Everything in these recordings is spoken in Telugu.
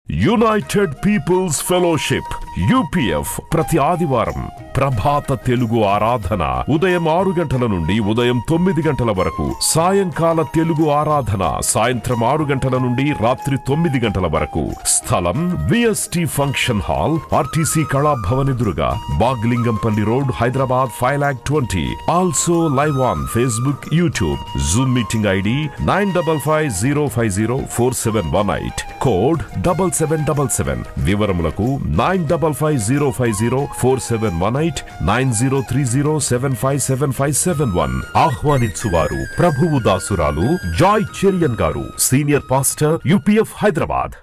యునైటెడ్ పీపుల్స్ ఫెలోషిప్ UPF ప్రతి ఆదివారం ప్రభాత తెలుగు ఆరాధన ఉదయం 6 గంటల నుండి ఉదయం 9 గంటల వరకు, సాయంకాల తెలుగు ఆరాధన సాయంత్రం 6 గంటల నుండి రాత్రి 9 గంటల వరకు. స్థలం VST function hall, RTC Kalabhavan ఎదురుగా, Bagh Lingampally road, Hyderabad 5,20,000. Also live on Facebook, YouTube. Zoom meeting ID 9550504718, code 7777. వివరములకు 9550504718, 9030757571. ఆహ్వానించువారు ప్రభువు దాసురాలు Joy Cherian garu, senior pastor, UPF Hyderabad.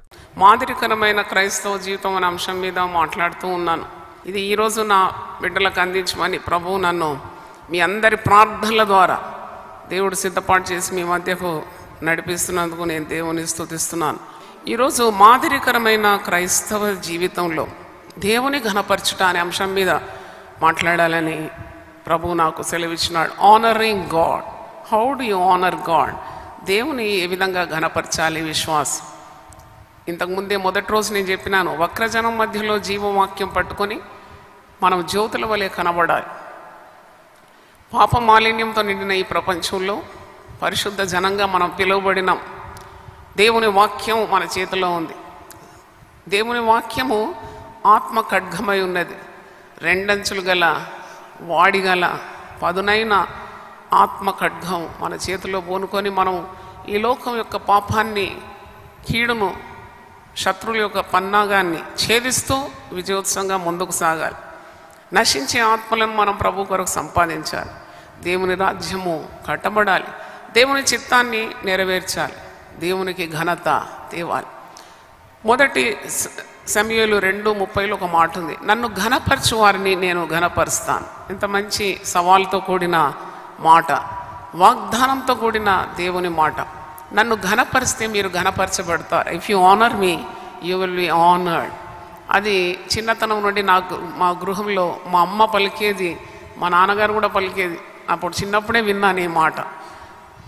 మాదిరికరమైన క్రైస్తవ జీవితం అనే అంశం మీద మాట్లాడుతూ ఉన్నాను. ఇది ఈరోజు నా బిడ్డలకు అందించమని ప్రభువు నన్ను మీ అందరి ప్రార్థనల ద్వారా దేవుడు సిద్ధపాటు చేసి మీ మధ్యకు నడిపిస్తున్నందుకు నేను దేవుని స్తుతిస్తున్నాను. ఈరోజు మాదిరికరమైన క్రైస్తవ జీవితంలో దేవుని ఘనపరచుట అనే అంశం మీద మాట్లాడాలని ప్రభువు నాకు సెలవిచ్చినాడు. Honouring God. How do you honour God? దేవుని ఏ విధంగా ఘనపరచాలి విశ్వాసం. ఇంతకుముందే మొదటి రోజు నేను చెప్పినాను, వక్రజనం మధ్యలో జీవవాక్యం పట్టుకొని మనం జ్యోతుల వలె కనబడాలి. పాప మాలిన్యంతో నిండిన ఈ ప్రపంచంలో పరిశుద్ధ జనంగా మనం పిలువబడినాం. దేవుని వాక్యం మన చేతిలో ఉంది. దేవుని వాక్యము ఆత్మ ఖడ్గమై ఉన్నది. రెండంచులు గల వాడిగల పదునైన ఆత్మ ఖడ్గం మన చేతిలో పోనుకొని మనం ఈ లోకం యొక్క పాపాన్ని, కీడును, శత్రువుల యొక్క పన్నాగాన్ని ఛేదిస్తూ విజయోత్సవంగా ముందుకు సాగాలి. నశించే ఆత్మలను మనం ప్రభు కొరకు సంపాదించాలి. దేవుని రాజ్యము కట్టబడాలి. దేవుని చిత్తాన్ని నెరవేర్చాలి. దేవునికి ఘనత తేవాలి. మొదటి సమూయేలు 2:30 ఒక మాట ఉంది, నన్ను ఘనపరచు వారిని నేను ఘనపరుస్తాను. ఇంత మంచి సవాల్తో కూడిన మాట, వాగ్దానంతో కూడిన దేవుని మాట. నన్ను ఘనపరిస్తే మీరు ఘనపరచబడతారు. If you honour me you will be honoured. అది చిన్నతనం నుండి నాకు మా గృహంలో మా అమ్మ పలికేది, మా నాన్నగారు కూడా పలికేది. అప్పుడు చిన్నప్పుడే విన్నాను ఈ మాట.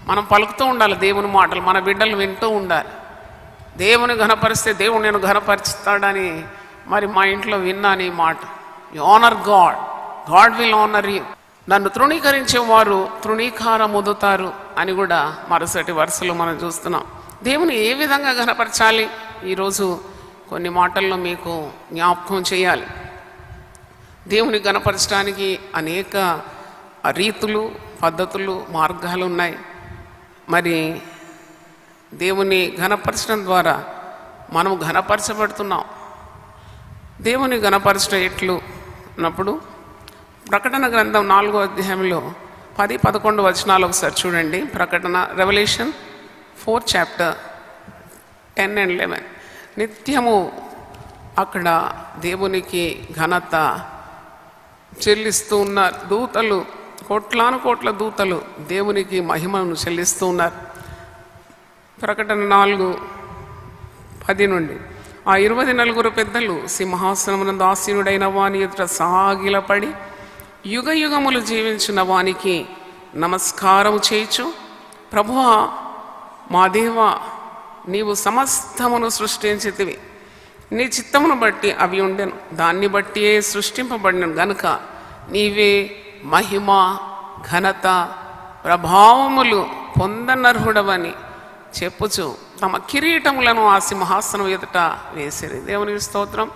మనం పలుకుతూ ఉండాలి దేవుని మాటలు, మన బిడ్డలు వింటూ ఉండాలి. దేవుని ఘనపరిస్తే దేవుడు నేను ఘనపరుస్తాడని మరి మా ఇంట్లో విన్నాను ఈ మాట. You honour God, God will honour you. నన్ను తృణీకరించే వారు తృణీకారం పొందుతారు అని కూడా మరుసటి వరుసలో మనం చూస్తున్నాం. దేవుని ఏ విధంగా ఘనపరచాలి ఈరోజు కొన్ని మాటల్లో మీకు జ్ఞాపకం చేయాలి. దేవుని ఘనపరచడానికి అనేక రీతులు, పద్ధతులు, మార్గాలు ఉన్నాయి. మరి దేవుని ఘనపరచడం ద్వారా మనం ఘనపరచబడుతున్నాం. దేవుని ఘనపరచడం ఎట్లు అన్నప్పుడు ప్రకటన గ్రంథం 4వ అధ్యాయంలో 10-11 వచనాలు ఒకసారి చూడండి. ప్రకటన, రెవల్యూషన్ 4 చాప్టర్ 10 and 11. నిత్యము అక్కడ దేవునికి ఘనత చెల్లిస్తూ ఉన్న దూతలు, కోట్లాను కోట్ల దూతలు దేవునికి మహిమను చెల్లిస్తూ ఉన్నారు. ప్రకటన 4:10 నుండి ఆ 24 పెద్దలు సింహాసనమునందు ఆసీనుడైన వాని ఎదుట సాగిలపడి యుగ యుగములు జీవించిన వానికి నమస్కారం చేయుచు, ప్రభువా మా దేవా, నీవు సమస్తమును సృష్టించితివి. నీ చిత్తమును బట్టి అవి ఉండెను, దాన్ని బట్టియే సృష్టింపబడినను గనుక నీవే మహిమ, ఘనత, ప్రభావములు పొందనర్హుడవని చెప్పుచు తమ కిరీటములను ఆ సింహాసనం ఎదుట వేసిరి. దేవునికి స్తోత్రం.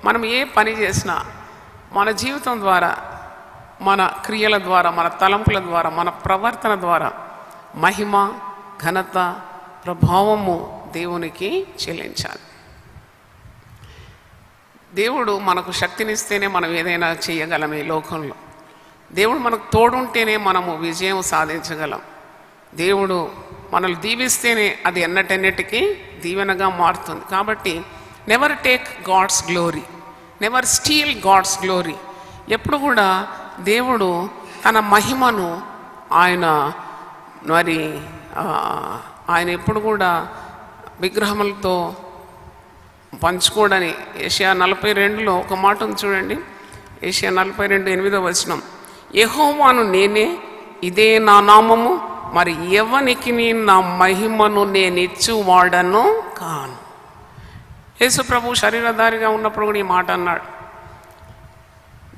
మనం ఏ పని చేసినా మన జీవితం ద్వారా, మన క్రియల ద్వారా, మన తలంపుల ద్వారా, మన ప్రవర్తన ద్వారా మహిమ, ఘనత, ప్రభావము దేవునికి చెల్లించాలి. దేవుడు మనకు శక్తినిస్తేనే మనం ఏదైనా చేయగలం. ఈ లోకంలో దేవుడు మనకు తోడుంటేనే మనము విజయం సాధించగలం. దేవుడు మనల్ని దీవిస్తేనే అది ఎన్నటెన్నటికీ దీవెనగా మారుతుంది. కాబట్టి never take God's glory, never steal God's glory. ఎప్పుడు కూడా దేవుడు తన మహిమను ఆయన ఎప్పుడు కూడా విగ్రహములతో పంచుకోడని ఏషియా 42లో ఒక మాట ఉంది చూడండి. ఏషియా 42:8 వచనం, యెహోవాను నేనే, ఇదే నా నామము, మరి ఎవనికి నా మహిమను నేను ఇచ్చువాడను కాను. యేసు ప్రభు శరీరధారిగా ఉన్నప్పుడు కూడా ఈ మాట అన్నాడు,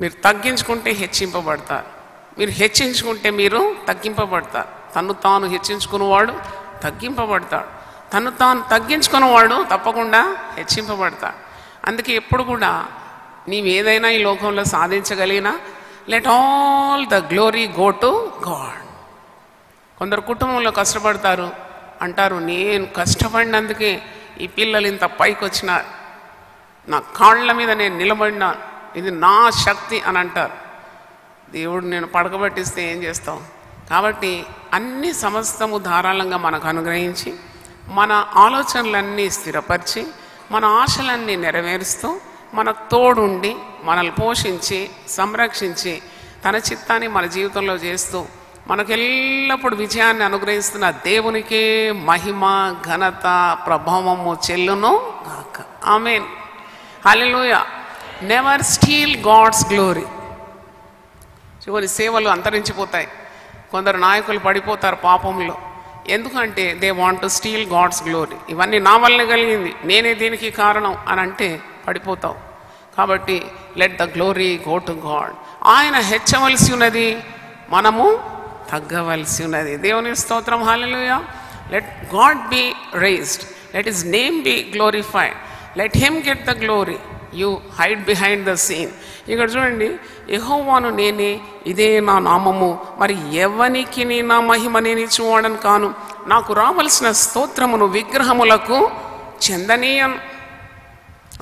మీరు తగ్గించుకుంటే హెచ్చింపబడతారు, మీరు హెచ్చించుకుంటే మీరు తగ్గింపబడతారు. తను తాను హెచ్చించుకున్నవాడు తగ్గింపబడతాడు, తను తాను తగ్గించుకున్నవాడు తప్పకుండా హెచ్చింపబడతాడు. అందుకే ఎప్పుడు కూడా నీవేదైనా ఈ లోకంలో సాధించగలిగినా let all the glory go to God. కొందరు కుటుంబంలో కష్టపడతారు, అంటారు నేను కష్టపడినందుకే ఈ పిల్లలు ఇంత పైకి వచ్చినారు, నా కాళ్ళ మీద నేను నిలబడినాను, ఇది నా శక్తి అని అంటారు. దేవుడు నేను పడకబట్టిస్తే ఏం చేస్తాం? కాబట్టి అన్ని సమస్తము ధారాళంగా మనకు అనుగ్రహించి మన ఆలోచనలన్నీ స్థిరపరిచి మన ఆశలన్నీ నెరవేరుస్తూ మనకు తోడుండి మనల్ని పోషించి సంరక్షించి తన చిత్తాన్ని మన జీవితంలో చేస్తూ మనకు ఎల్లప్పుడూ విజయాన్ని అనుగ్రహిస్తున్న దేవునికే మహిమ ఘనత ప్రభావము చెల్లును గాక. ఆమేన్. హల్లెలూయా. Never steal God's glory. చివరి సేవలు అంతరించిపోతాయి, కొందరు నాయకులు పడిపోతారు పాపంలో. ఎందుకంటే they want to steal God's glory. ఇవన్నీ నా వల్లనే కలిగింది, నేనే దీనికి కారణం అని అంటే పడిపోతావు. కాబట్టి let the glory go to God. ఆయన హెచ్చవలసి ఉన్నది, మనము తగ్గవలసి ఉన్నది. దేవుని స్తోత్రం. హల్లెలూయా. Let God be raised, let his name be glorified, let him get the glory, you hide behind the scene. ఇక్కడ చూడండి, యెహోవాను నేనే, ఇదే నా నామము, మరి ఎవనికి నా మహిమ నేను ఇచ్చువాడని కాను, నాకు రావలసిన స్తోత్రమును విగ్రహములకు చెందనీయను,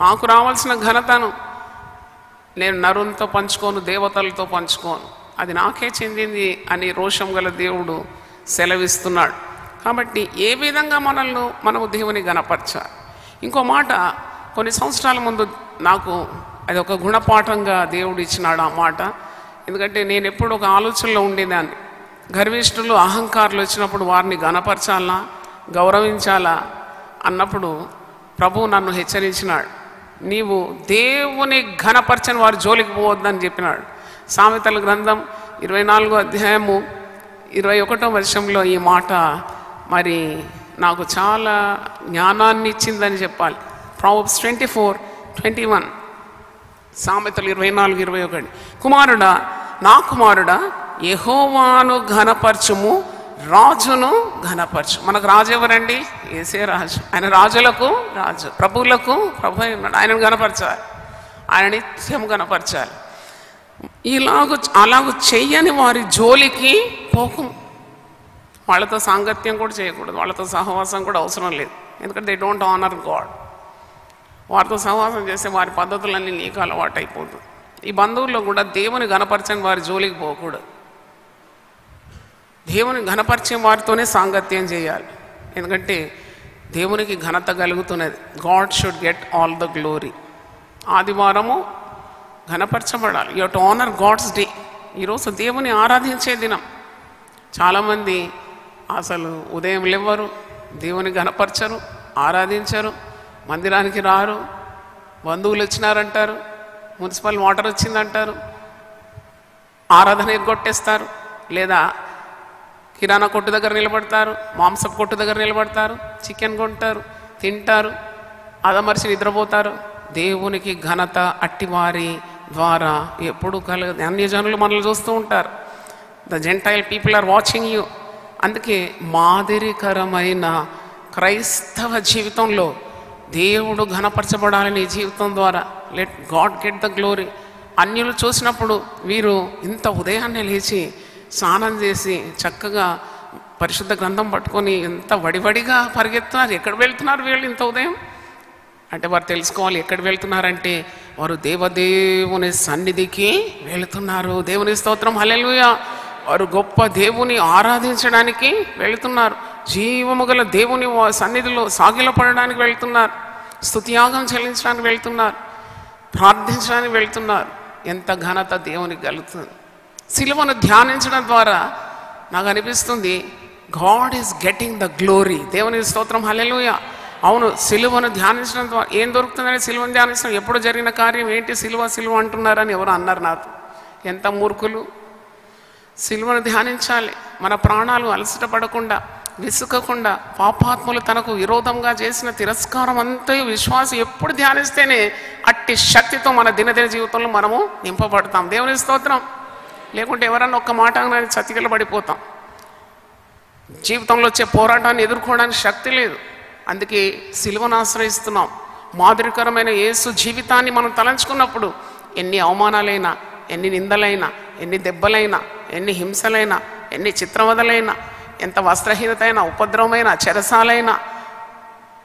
నాకు రావాల్సిన ఘనతను నేను నరునితో పంచుకోను, దేవతలతో పంచుకోను, అది నాకే చెందింది అని రోషం గల దేవుడు సెలవిస్తున్నాడు. కాబట్టి ఏ విధంగా మనము దేవుని గణపరచాలి. ఇంకో మాట, కొన్ని సంవత్సరాల ముందు నాకు అది ఒక గుణపాఠంగా దేవుడు ఇచ్చినాడు ఆ మాట. ఎందుకంటే నేను ఎప్పుడు ఒక ఆలోచనలో ఉండేదాన్ని, గర్విష్ఠులు అహంకారులు వచ్చినప్పుడు వారిని గణపరచాలా గౌరవించాలా అన్నప్పుడు ప్రభువు నన్ను హెచ్చరించినాడు, నీవు దేవుని ఘనపరచని వారి జోలికి పోవద్దని చెప్పినాడు. సామెతల గ్రంథం 24వ అధ్యాయము 21వ వచనంలో ఈ మాట మరి నాకు చాలా జ్ఞానాన్ని ఇచ్చిందని చెప్పాలి. ప్రావెర్బ్స్ 24:21, సామెతలు 24:21. కుమారుడా, నా కుమారుడా, యెహోవాను ఘనపరచుము, రాజును ఘనపరచు. మనకు రాజు ఎవరండి? యేసే రాజు. ఆయన రాజులకు రాజు, ప్రభువులకు ప్రభు ఉన్నాడు. ఆయనను ఘనపరచాలి, ఆయన నిత్యం ఘనపరచాలి. అలాగూ చెయ్యని వారి జోలికి పోకు. వాళ్ళతో సాంగత్యం కూడా చేయకూడదు, వాళ్ళతో సహవాసం కూడా అవసరం లేదు. ఎందుకంటే దే డోంట్ ఆనర్ గాడ్. వారితో సహవాసం చేస్తే వారి పద్ధతులన్నీ నీకు అలవాటు అయిపోతుంది. ఈ బంధువుల్లో కూడా దేవుని ఘనపరచని వారి జోలికి పోకూడదు. దేవుని ఘనపరిచే వారితోనే సాంగత్యం చేయాలి. ఎందుకంటే దేవునికి ఘనత కలుగుతున్నది. God should get all the glory. ఆదివారము ఘనపరచబడాలి. You have to honour God's day. ఈరోజు దేవుని ఆరాధించే దినం. చాలామంది అసలు ఉదయం లేవరు, దేవుని ఘనపరచరు, ఆరాధించరు, మందిరానికి రారు, బంధువులు వచ్చినారంటారు, మున్సిపల్ వాటర్ వచ్చిందంటారు, ఆరాధన ఎగ్గొట్టేస్తారు, లేదా కిరాణా కొట్టు దగ్గర నిలబడతారు, మాంసపు కొట్టు దగ్గర నిలబడతారు, చికెన్ కొంటారు, తింటారు, అదమర్చి నిద్రపోతారు. దేవునికి ఘనత అట్టివారి ద్వారా ఎప్పుడు కలగదు. అన్యజనులు మనల్ని చూస్తూ ఉంటారు. The gentile people are watching you. అందుకే మాదిరికరమైన క్రైస్తవ జీవితంలో దేవుడు ఘనపరచబడాలని ఈ జీవితం ద్వారా let God get the glory. అన్యులు చూసినప్పుడు వీరు ఇంత ఉదయాన్నే లేచి స్నానం చేసి చక్కగా పరిశుద్ధ గ్రంథం పట్టుకొని ఎంత వడివడిగా పరిగెత్తున్నారు. ఎక్కడ వెళ్తున్నారు వీళ్ళు ఇంత ఉదయం అంటే వారు తెలుసుకోవాలి. ఎక్కడ వెళ్తున్నారంటే వారు దేవదేవుని సన్నిధికి వెళుతున్నారు. దేవుని స్తోత్రం. హల్లెలూయా. వారు గొప్ప దేవుని ఆరాధించడానికి వెళుతున్నారు. జీవము గల దేవుని సన్నిధిలో సాగిలపడడానికి వెళ్తున్నారు. స్తుతియాగం చెల్లించడానికి వెళ్తున్నారు. ప్రార్థించడానికి వెళ్తున్నారు. ఎంత ఘనత దేవునికి కలుగుతుంది. సిలువను ధ్యానించడం ద్వారా నాకు అనిపిస్తుంది God is getting the glory. దేవుని స్తోత్రం. హల్లెలూయా. అవును, సిలువను ధ్యానించడం ద్వారా ఏం దొరుకుతుందని సిలువను ధ్యానించడం. ఎప్పుడు జరిగిన కార్యం ఏంటి? సిలువ అంటున్నారని ఎవరు అన్నారు నాకు. ఎంత మూర్ఖులు. సిలువను ధ్యానించాలి. మన ప్రాణాలు అలసట పడకుండా విసుకకుండా పాపాత్ములు తనకు విరోధంగా చేసిన తిరస్కారం అంతా విశ్వాసం ఎప్పుడు ధ్యానిస్తేనే అట్టి శక్తితో మన దినదిన జీవితంలో మనము నింపబడతాం. దేవుని స్తోత్రం. లేకుంటే ఎవరన్నా ఒక్క మాట చతికిల పడిపోతాం. జీవితంలో వచ్చే పోరాటాన్ని ఎదుర్కోవడానికి శక్తి లేదు. అందుకే సిలువను ఆశ్రయిస్తున్నాం. మాదిరికరమైన యేసు జీవితాన్ని మనం తలంచుకున్నప్పుడు ఎన్ని అవమానాలైనా, ఎన్ని నిందలైనా, ఎన్ని దెబ్బలైనా, ఎన్ని హింసలైనా, ఎన్ని చిత్రవదలైనా, ఎంత వస్త్రహీనత అయినా, ఉపద్రవమైన, చెరసాలైనా,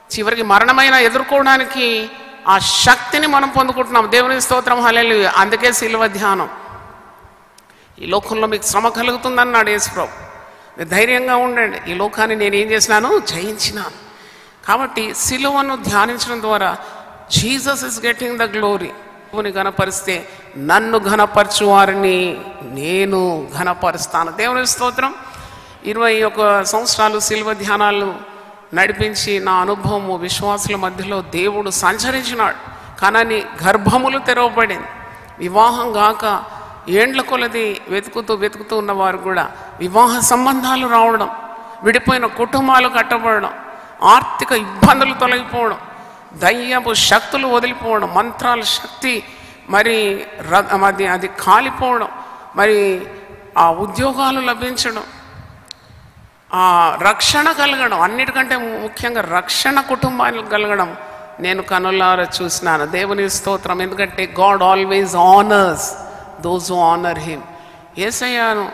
చివరికి మరణమైనా ఎదుర్కోవడానికి ఆ శక్తిని మనం పొందుకుంటున్నాం. దేవుని స్తోత్రం, హల్లెలూయా. అందుకే సిలువ ధ్యానం. ఈ లోకంలో మీకు శ్రమ కలుగుతుందన్నాడు యేసుప్రభు. ధైర్యంగా ఉండండి, ఈ లోకాన్ని నేను ఏం చేసినాను, జయించినాను. కాబట్టి సిలువను ధ్యానించడం ద్వారా Jesus is getting the glory. దేవుని ఘనపరిస్తే నన్ను ఘనపరచు వారిని నేను ఘనపరుస్తాను. దేవుని స్తోత్రం. 21 సంవత్సరాలు సిలువ ధ్యానాలు నడిపించి నా అనుభవము విశ్వాసుల మధ్యలో దేవుడు సంచరించినాడు. కానీ గర్భములు తెరవబడింది. వివాహం గాక ఏండ్ల కొలది వెతుకుతూ ఉన్నవారు కూడా వివాహ సంబంధాలు రావడం, విడిపోయిన కుటుంబాలు కట్టబడడం, ఆర్థిక ఇబ్బందులు తొలగిపోవడం, దయ్యపు శక్తులు వదిలిపోవడం, మంత్రాల శక్తి మరి అది కాలిపోవడం, మరి ఆ ఉద్యోగాలు లభించడం, ఆ రక్షణ కలగడం, అన్నిటికంటే ముఖ్యంగా రక్షణ కుటుంబానికి కలగడం నేను కనులారా చూసినాను. దేవుని స్తోత్రం. ఎందుకంటే God always honours those who honour him. యేసయ్యను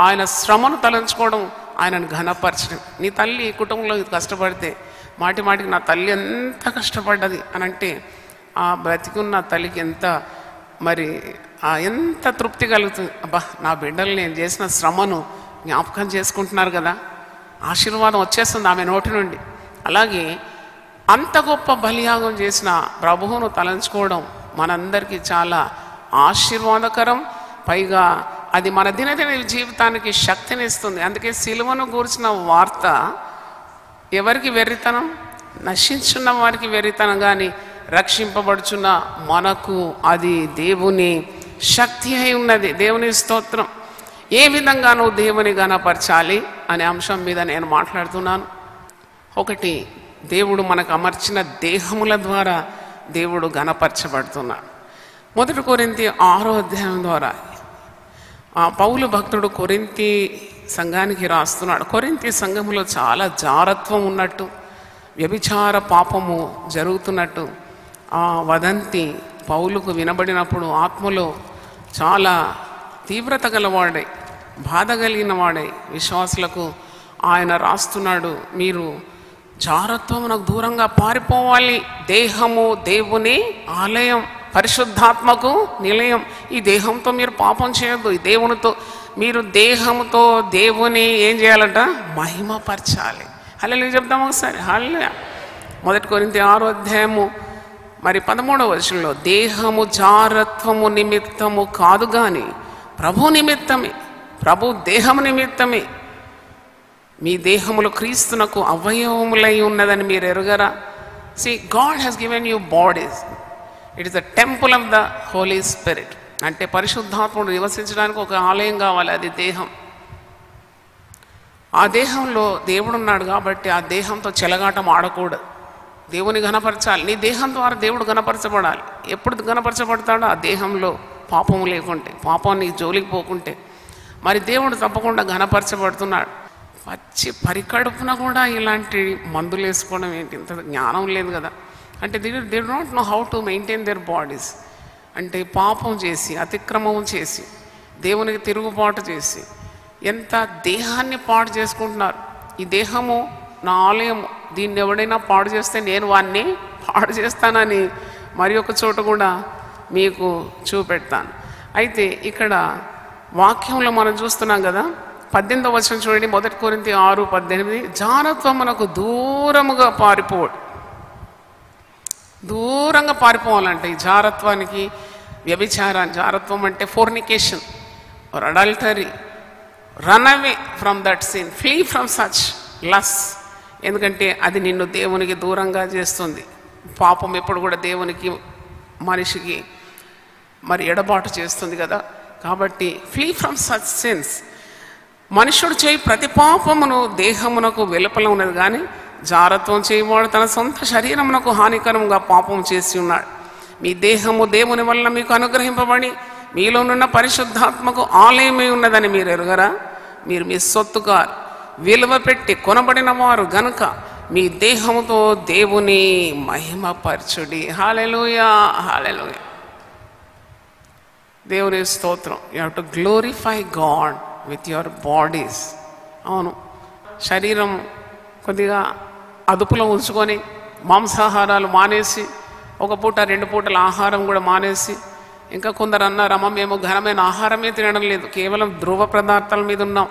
ఆయన శ్రమను తలంచుకోవడం, ఆయనను ఘనపరచడం. నీ తల్లి కుటుంబంలో కష్టపడితే మాటికి నా తల్లి ఎంత కష్టపడ్డది అని అంటే ఆ బ్రతికున్న తల్లికి ఎంత మరి ఎంత తృప్తి కలుగుతుంది. అబ్బా, నా బిడ్డలు నేను చేసిన శ్రమను జ్ఞాపకం చేసుకుంటున్నారు కదా, ఆశీర్వాదం వచ్చేస్తుంది ఆమె నోటి నుండి. అలాగే అంత గొప్ప బలియాగం చేసిన ప్రభువును తలంచుకోవడం మనందరికీ చాలా ఆశీర్వాదకరం. పైగా అది మన దినదిన జీవితానికి శక్తిని ఇస్తుంది. అందుకే సిలువను గూర్చిన వార్త ఎవరికి వెర్రితనం? నశించున్న వారికి వెర్రితనం, కానీ రక్షింపబడుచున్న మనకు అది దేవుని శక్తి అయి ఉన్నది. దేవుని స్తోత్రం. ఏ విధంగా నువ్వు దేవుని ఘనపరచాలి అనే అంశం మీద నేను మాట్లాడుతున్నాను. ఒకటి, దేవుడు మనకు అమర్చిన దేహముల ద్వారా దేవుడు ఘనపరచబడుతున్నాడు. 1 కొరింథీ 6వ అధ్యాయం ద్వారా పౌలు భక్తుడు కొరింథీ సంఘానికి రాస్తున్నాడు. కొరింథీ సంఘములో చాలా జారత్వం ఉన్నట్టు, వ్యభిచార పాపము జరుగుతున్నట్టు ఆ వదంతి పౌలుకు వినబడినప్పుడు ఆత్మలో చాలా తీవ్రత గలవాడై, బాధ కలిగిన వాడై విశ్వాసులకు ఆయన రాస్తున్నాడు, మీరు జారత్వమునకు దూరంగా పారిపోవాలి. దేహము దేవుని ఆలయం, పరిశుద్ధాత్మకు నిలయం. ఈ దేహంతో మీరు పాపం చేయొద్దు. ఈ దేవునితో మీరు దేహంతో దేవుని ఏం చేయాలంట? మహిమపరచాలి. హల్లెలూయా చెప్తాము ఒకసారి. హల్లెలూయా. 1 కొరింథీ 6వ అధ్యాయము మరి 13వ వచనంలో దేహము జారత్వము నిమిత్తము కాదు కానీ ప్రభు నిమిత్తమే, ప్రభు దేహము నిమిత్తమే. మీ దేహములు క్రీస్తునకు అవయవములై ఉన్నదని మీరు ఎరుగరా? See, God has given you bodies. It is the temple of the Holy Spirit. అంటే పరిశుద్ధాత్ముడు నివసించడానికి ఒక ఆలయం కావాలి, అది దేహం. ఆ దేహంలో దేవుడు ఉన్నాడు కాబట్టి ఆ దేహంతో చెలగాటం ఆడకూడదు. దేవుని ఘనపరచాలి. నీ దేహం ద్వారా దేవుడు ఘనపరచబడాలి. ఎప్పుడు ఘనపరచబడతాడో ఆ దేహంలో పాపము లేకుంటే, పాపాన్ని జోలికి పోకుంటే మరి దేవుడు తప్పకుండా ఘనపరచబడుతున్నాడు. పచ్చి పరికడుపున కూడా ఇలాంటి మందులు వేసుకోవడం ఏంటి? ఇంత జ్ఞానం లేదు కదా. అంటే they don't know how to maintain their bodies. అంటే పాపం చేసి, అతిక్రమం చేసి, దేవునికి తిరుగుబాటు చేసి ఎంత దేహాన్ని పాడు చేసుకుంటున్నారు. ఈ దేహము నా ఆలయము, దీన్ని ఎవడైనా పాడు చేస్తే నేను వాడిని పాడు చేస్తానని మరి ఒక చోట కూడా మీకు చూపెడతాను. అయితే ఇక్కడ వాక్యంలో మనం చూస్తున్నాం కదా, 18వ వచనం చూడండి. 1 కొరింథీ 6:18 జారత్వమునకు దూరముగా పారిపోడు. దూరంగా పారిపోవాలంటే ఈ జారత్వానికి, వ్యభిచారాన్ని, జారత్వం అంటే fornication or adultery. Run away from that scene, flee from such lust. ఎందుకంటే అది నిన్ను దేవునికి దూరంగా చేస్తుంది. పాపం ఎప్పుడు కూడా దేవునికి మనిషికి మరి ఎడబాటు చేస్తుంది కదా. కాబట్టి ఫ్లీ ఫ్రమ్ సచ్ సిన్స్. మనుషుడు చేయి ప్రతి పాపమును దేహమునకు వెలుపల ఉన్నది కానీ జారత్వం చేయవాడు తన సొంత శరీరమునకు హానికరంగా పాపం చేసి ఉన్నాడు. మీ దేహము దేవుని వల్ల మీకు అనుగ్రహింపబడి మీలోనున్న పరిశుద్ధాత్మకు ఆలయమై ఉన్నదని మీరు ఎరుగరా? మీరు మీ సొత్తుగా విలువ పెట్టి కొనబడిన వారు గనుక మీ దేహముతో దేవుని మహిమపరచుడి. హల్లెలూయా, హల్లెలూయా. దేవుని స్తోత్రం. You have to glorify God with your bodies. అవును, శరీరం కొద్దిగా అదుపులో ఉంచుకొని మాంసాహారాలు మానేసి ఒక పూట 2 పూటల ఆహారం కూడా మానేసి, ఇంకా కొందరు అన్నారమ్మ మేము ఘనమైన ఆహారమే తినడం లేదు, కేవలం ధ్రువ పదార్థాల మీద ఉన్నాం.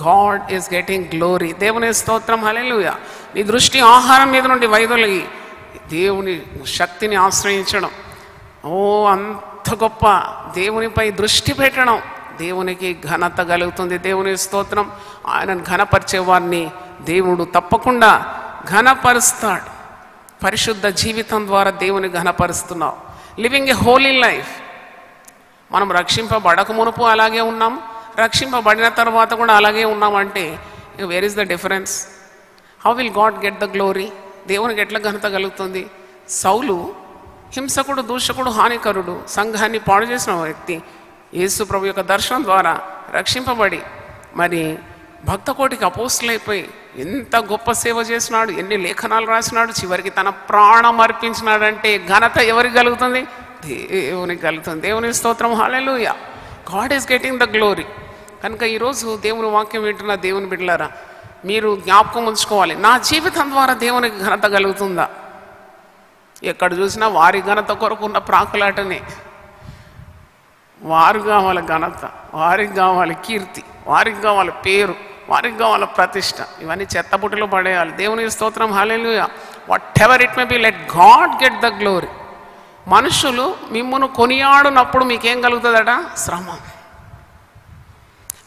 God is getting glory. దేవుని స్తోత్రం. హల్లెలూయా. నీ దృష్టి ఆహారం మీద నుండి వైదొలిగి దేవుని శక్తిని ఆశ్రయించడం. ఓ అంత గొప్ప దేవునిపై దృష్టి పెట్టడం దేవునికి ఘనత కలుగుతుంది. దేవుని స్తోత్రం. ఆయనను ఘనపరిచే వారిని దేవుడు తప్పకుండా ఘనపరుస్తాడు. పరిశుద్ధ జీవితం ద్వారా దేవుని ఘనపరుస్తున్నావు. Living a holy life. మనం రక్షింపబడక మునుపు అలాగే ఉన్నాం, రక్షింపబడిన తర్వాత కూడా అలాగే ఉన్నామంటే where is the difference? How will God get the glory? దేవునికి ఎట్లా ఘనత కలుగుతుంది? సౌలు హింసకుడు, దూషకుడు, హానికరుడు, సంఘాన్ని పాడు చేసిన వ్యక్తి యేసు ప్రభు యొక్క దర్శనం ద్వారా రక్షింపబడి మరి భక్తకోటికి అపోస్తులైపోయి ఎంత గొప్ప సేవ చేసినాడు, ఎన్ని లేఖనాలు రాసినాడు, చివరికి తన ప్రాణం అర్పించినాడంటే ఘనత ఎవరికి కలుగుతుంది? దేవునికి కలుగుతుంది. దేవుని స్తోత్రం. హల్లెలూయా. God is getting the glory. కనుక ఈరోజు దేవుని వాక్యం వింటున్న దేవుని బిడ్డలారా, మీరు జ్ఞాపకం ఉంచుకోవాలి, నా జీవితం ద్వారా దేవునికి ఘనత కలుగుతుందా? ఎక్కడ చూసినా వారి ఘనత కొరకు ఉన్న ప్రాకులాటనే. వారికి కావాలి ఘనత, వారికి కావాలి కీర్తి, వారికి కావాలి పేరు, వారికి కావాలి ప్రతిష్ట. ఇవన్నీ చెత్తబుట్టలో పడేయాలి. దేవుని స్తోత్రం. హల్లెలూయా. Whatever it may be, let God get the glory. మనుషులు మిమ్మును కొనియాడునప్పుడు మీకేం కలుగుతుందట? శ్రమ.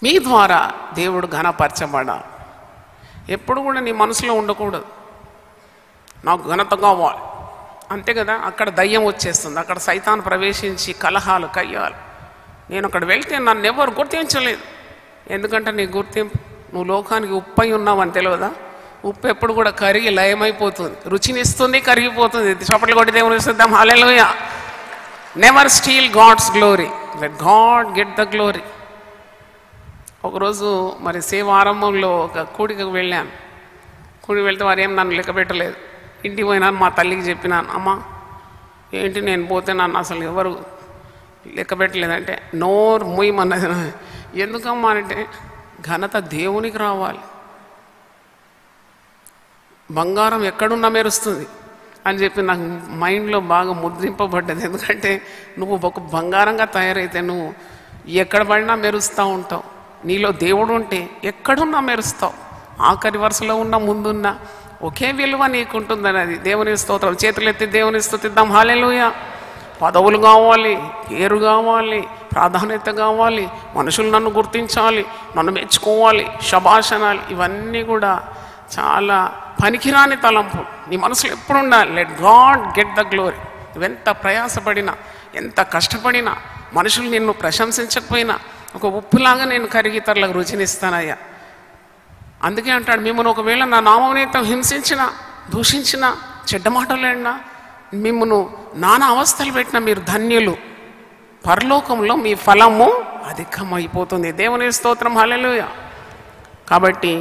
మీ ద్వారా దేవుడు ఘనపరచబడాలి. ఎప్పుడు కూడా నీ మనసులో ఉండకూడదు నాకు ఘనత కావాలి, అంతే కదా. అక్కడ దయ్యం వచ్చేస్తుంది, అక్కడ సైతాన్ ప్రవేశించి కలహాలు, కయ్యాలు. నేను అక్కడ వెళ్తే నన్ను ఎవరు గుర్తించలేదు. ఎందుకంటే నీ గుర్తింపు, నువ్వు లోకానికి ఉప్పై ఉన్నావని తెలియదా? ఉప్పు ఎప్పుడు కూడా కరిగి లయమైపోతుంది, రుచినిస్తుంది, కరిగిపోతుంది. చప్పట్లు కొట్టి దేవుని ఇస్తాం. హల్లెలూయా. Never steal God's glory. Let God get the glory. ఒకరోజు మరి సేవ ఆరంభంలో ఒక కూడికి వెళ్ళాను. కూడికి వెళ్తే వారు ఏం నన్ను లెక్క పెట్టలేదు. ఇంటికి పోయినాను, మా తల్లికి చెప్పినాను, అమ్మ ఏంటి నేను పోతే నన్ను అసలు ఎవరు లెక్క పెట్టలేదంటే నోరు ముయ్యమన్నది. ఎందుకమ్మా అంటే ఘనత దేవునికి రావాలి, బంగారం ఎక్కడున్నా మెరుస్తుంది అని చెప్పి నాకు మైండ్లో బాగా ముద్రింపబడ్డది. ఎందుకంటే నువ్వు ఒక బంగారంగా తయారైతే నువ్వు ఎక్కడ పడినా మెరుస్తూ ఉంటావు. నీలో దేవుడు ఉంటే ఎక్కడున్నా మెరుస్తావు. ఆఖరి వరుసలో ఉన్న ముందున్న ఒకే విలువ నీకుంటుందని అది. దేవుని స్తోత్రం. చేతులెత్తి దేవుని స్తుతిద్దాం. హల్లెలూయా. పదవులు కావాలి, పేరు కావాలి, ప్రాధాన్యత కావాలి, మనుషులు నన్ను గుర్తించాలి, నన్ను మెచ్చుకోవాలి, శభాషణాలు, ఇవన్నీ కూడా చాలా పనికిరాని తలంపు. నీ మనసులో ఎప్పుడు ఉండాలి, let God get the glory. నువ్వెంత ప్రయాసపడినా, ఎంత కష్టపడినా, మనుషులు నిన్ను ప్రశంసించకపోయినా ఒక ఉప్పులాగా నేను కరిగి ఇతరులకు రుచినిస్తానయ్యా. అందుకే అంటాడు, మిమ్మల్ని ఒకవేళ నా నామనిమిత్తం హింసించిన, దూషించిన, చెడ్డ మాటలేడినా, మిమ్మల్ని నానా అవస్థలు పెట్టిన మీరు ధన్యులు, పరలోకంలో మీ ఫలము అధికమైపోతుంది. దేవుని స్తోత్రం. హల్లెలూయా. కాబట్టి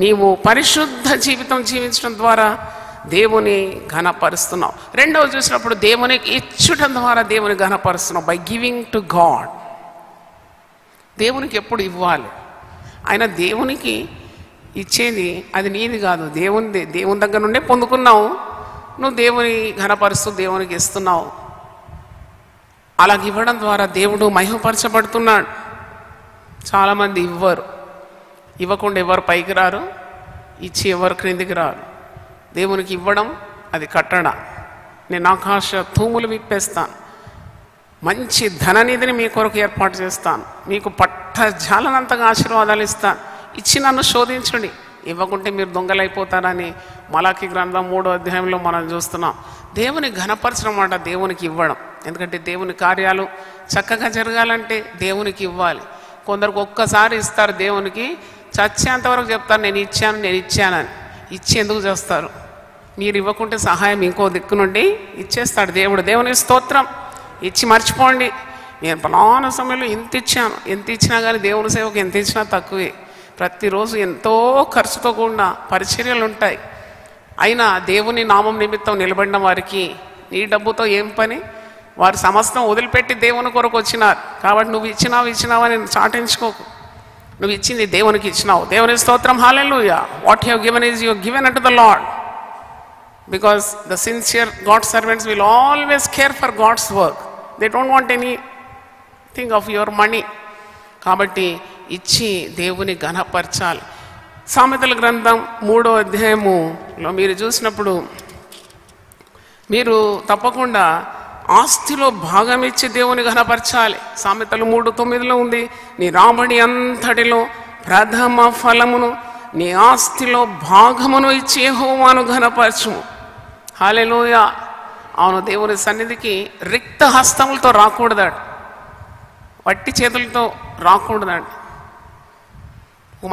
నీవు పరిశుద్ధ జీవితం జీవించడం ద్వారా దేవుని ఘనపరుస్తున్నావు. రెండవది చూసినప్పుడు దేవునికి ఇచ్చటం ద్వారా దేవుని ఘనపరుస్తున్నావు. By giving to God. దేవునికి ఎప్పుడు ఇవ్వాలి. ఆయన దేవునికి ఇచ్చేది అది నీది కాదు, దేవునిదే. దేవుని దగ్గర నుండే పొందుకున్నావు, నువ్వు దేవుని ఘనపరుస్తూ దేవునికి ఇస్తున్నావు. అలాగ ఇవ్వడం ద్వారా దేవుడు మహిమపరచబడుతున్నాడు. చాలామంది ఇవ్వరు, ఇవ్వకుండా ఎవరు పైకి రారు, ఇచ్చి ఎవరు క్రిందికి రారు. దేవునికి ఇవ్వడం అది కట్టడ. నేను ఆకాశ తూములు విప్పేస్తాను, మంచి ధననిధిని మీ కొరకు ఏర్పాటు చేస్తాను, మీకు పట్ట జాలనంతగా ఆశీర్వాదాలు ఇస్తాను, ఇచ్చి నన్ను శోధించండి, ఇవ్వకుంటే మీరు దొంగలైపోతారని మలాకి గ్రంథం 3వ అధ్యాయంలో మనం చూస్తున్నాం. దేవుని ఘనపరచడం మాట దేవునికి ఇవ్వడం. ఎందుకంటే దేవుని కార్యాలు చక్కగా జరగాలంటే దేవునికి ఇవ్వాలి. కొందరికి ఒక్కసారి ఇస్తారు దేవునికి, చచ్చేంతవరకు చెప్తారు నేను ఇచ్చానని. ఇచ్చి ఎందుకు చేస్తారు? మీరు ఇవ్వకుంటే సహాయం ఇంకో దిక్కు నుండి ఇచ్చేస్తాడు దేవుడు. దేవుని స్తోత్రం. ఇచ్చి మర్చిపోండి. నేను ఫలానా సమయంలో ఎంత ఇచ్చినా కానీ దేవుని సేవకు ఎంత ఇచ్చినా తక్కువే. ప్రతిరోజు ఎంతో ఖర్చుతో కూడిన పరిచర్యలు ఉంటాయి. అయినా దేవుని నామం నిమిత్తం నిలబడిన వారికి నీ డబ్బుతో ఏం పని? వారు సమస్తం వదిలిపెట్టి దేవుని కొరకు వచ్చినారు. కాబట్టి నువ్వు ఇచ్చినావని చాటించుకోకు. నువ్వు ఇచ్చింది దేవునికి ఇచ్చినావు. దేవుని స్తోత్రం. హల్లెలూయా. What you have given is you given unto the Lord. Because the sincere God servants will always care for God's work. They don't want anything of your money. కాబట్టి ఇచ్చి దేవుని ఘనపరచాలి. సామెతల గ్రంథం 3వ అధ్యాయములో మీరు చూసినప్పుడు మీరు తప్పకుండా ఆస్తిలో భాగం ఇచ్చి దేవుని ఘనపరచాలి. సామెతలు 3:9 ఉంది, నీ రాబడి అంతటిలో ప్రథమ ఫలమును నీ ఆస్తిలో భాగమును ఇచ్చి యెహోవాను ఘనపరచుము. హల్లెలూయా. అవును, దేవుని సన్నిధికి రిక్త హస్తములతో రాకూడదాడు, వట్టి చేతులతో రాకూడదండి.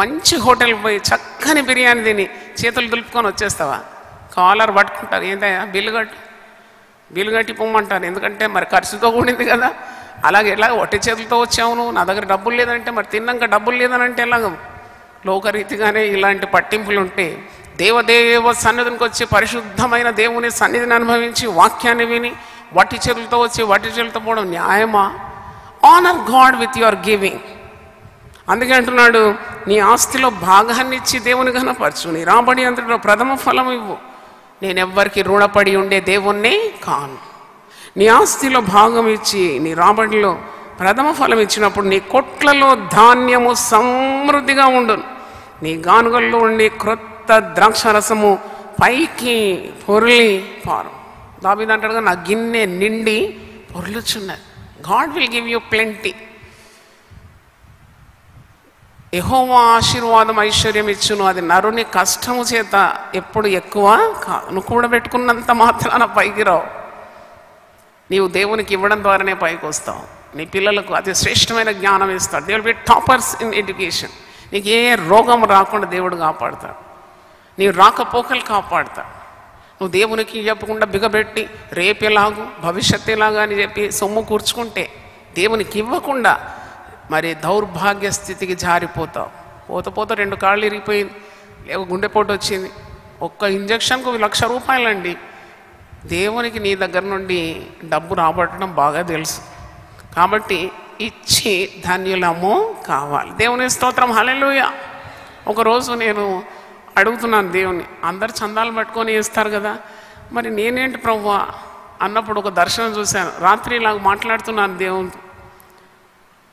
మంచి హోటల్కి పోయి చక్కని బిర్యానీ తిని చేతులు దులుపుకొని వచ్చేస్తావా? కాలర్ పట్టుకుంటారు, ఏంటయ్యా బిల్లు కట్టి పొమ్మంటారు. ఎందుకంటే మరి ఖర్చుతో కూడింది కదా. అలాగే ఎలాగ వట్టి చేతులతో వచ్చావు నువ్వు, నా దగ్గర డబ్బులు లేదంటే, మరి తిన్నాక డబ్బులు లేదనంటే ఎలాగ? లోకరీతిగానే ఇలాంటి పట్టింపులు ఉంటే దేవ సన్నిధికి వచ్చి పరిశుద్ధమైన దేవుని సన్నిధిని అనుభవించి వాక్యాన్ని విని వట్టి చేతులతో వచ్చి వట్టి చేతులతో పోవడం న్యాయమా? Honour God with your giving. అందుకే అంటున్నాడు, నీ ఆస్తిలో భాగాన్ని ఇచ్చి దేవుని ఘనపరచు, నీ రాబడి అంతటిలో ప్రథమ ఫలం ఇవ్వు. నేనెవ్వరికి రుణపడి ఉండే దేవుణ్ణి కాను. నీ ఆస్తిలో భాగం ఇచ్చి నీ రాబడిలో ప్రథమ ఫలం ఇచ్చినప్పుడు నీ కొట్లలో ధాన్యము సమృద్ధిగా ఉండును, నీ గానుగల్లో ఉండి క్రొత్త ద్రాక్షరసము పైకి పొర్లి పారు. దావీదు అంటాడుగా, నా గిన్నె నిండి పొర్లుచున్నది. God will give you plenty. యెహోవా ఆశీర్వాదం ఐశ్వర్యం ఇచ్చును, అది నరుని కష్టము చేత ఎప్పుడు ఎక్కువ నువ్వు కూడబెట్టుకున్నంత మాత్రాన పైకి రావు. నీవు దేవునికి ఇవ్వడం ద్వారానే పైకి వస్తావు. నీ పిల్లలకు అతి శ్రేష్టమైన జ్ఞానం ఇస్తాడు. They will be toppers in education. నీకు ఏ రోగం రాకుండా దేవుడు కాపాడుతాడు. నీ రాకపోకలు కాపాడుతాడు. నువ్వు దేవునికి చెప్పకుండా బిగబెట్టి రేపేలాగు భవిష్యత్తు ఎలాగా అని చెప్పి సొమ్ము కూర్చుకుంటే దేవునికి ఇవ్వకుండా మరి దౌర్భాగ్య స్థితికి జారిపోతావు. పోత 2 కాళ్ళు ఇరిగిపోయింది, లేవు గుండెపోటు వచ్చింది, ఒక్క ఇంజక్షన్కు 1,00,000 రూపాయలండి. దేవునికి నీ దగ్గర నుండి డబ్బు రాబట్టడం బాగా తెలుసు. కాబట్టి ఇచ్చి ధన్యులము కావాలి. దేవుని స్తోత్రం. హల్లెలూయా. ఒకరోజు నేను అడుగుతున్నాను దేవుని, అందరు చందాలు పట్టుకొని ఇస్తారు కదా, మరి నేనేంటి ప్రభువా అన్నప్పుడు ఒక దర్శనం చూశాను. రాత్రి ఇలాగ మాట్లాడుతున్నాను దేవునితో.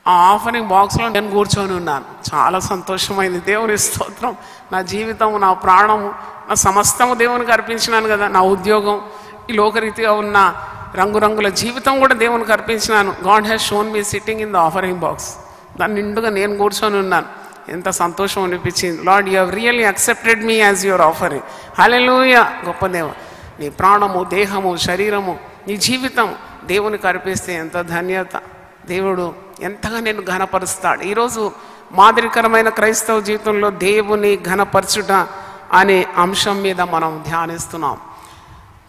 ఆ ఆఫరింగ్ బాక్స్లో నేను కూర్చొని ఉన్నాను. చాలా సంతోషమైంది. దేవుని స్తోత్రం. నా జీవితం, నా ప్రాణము, నా సమస్తము దేవునికి అర్పించినాను కదా. నా ఉద్యోగం, ఈ లోకరీతిగా ఉన్న రంగురంగుల జీవితం కూడా దేవునికి అర్పించినాను. God has shown me sitting in the offering box. దాని నిండుగా నేను కూర్చొని ఉన్నాను. ఎంత సంతోషం అనిపించింది. Lord, you have really accepted me as your offering. హల్లెలూయా. గొప్ప దేవ, నీ ప్రాణము, దేహము, శరీరము, నీ జీవితం దేవునికి అర్పిస్తే ఎంత ధన్యత. దేవుడు ఎంతగా నేను ఘనపరుస్తాడు. ఈరోజు మాదిరికరమైన క్రైస్తవ జీవితంలో దేవుని ఘనపరచుట అనే అంశం మీద మనం ధ్యానిస్తున్నాం.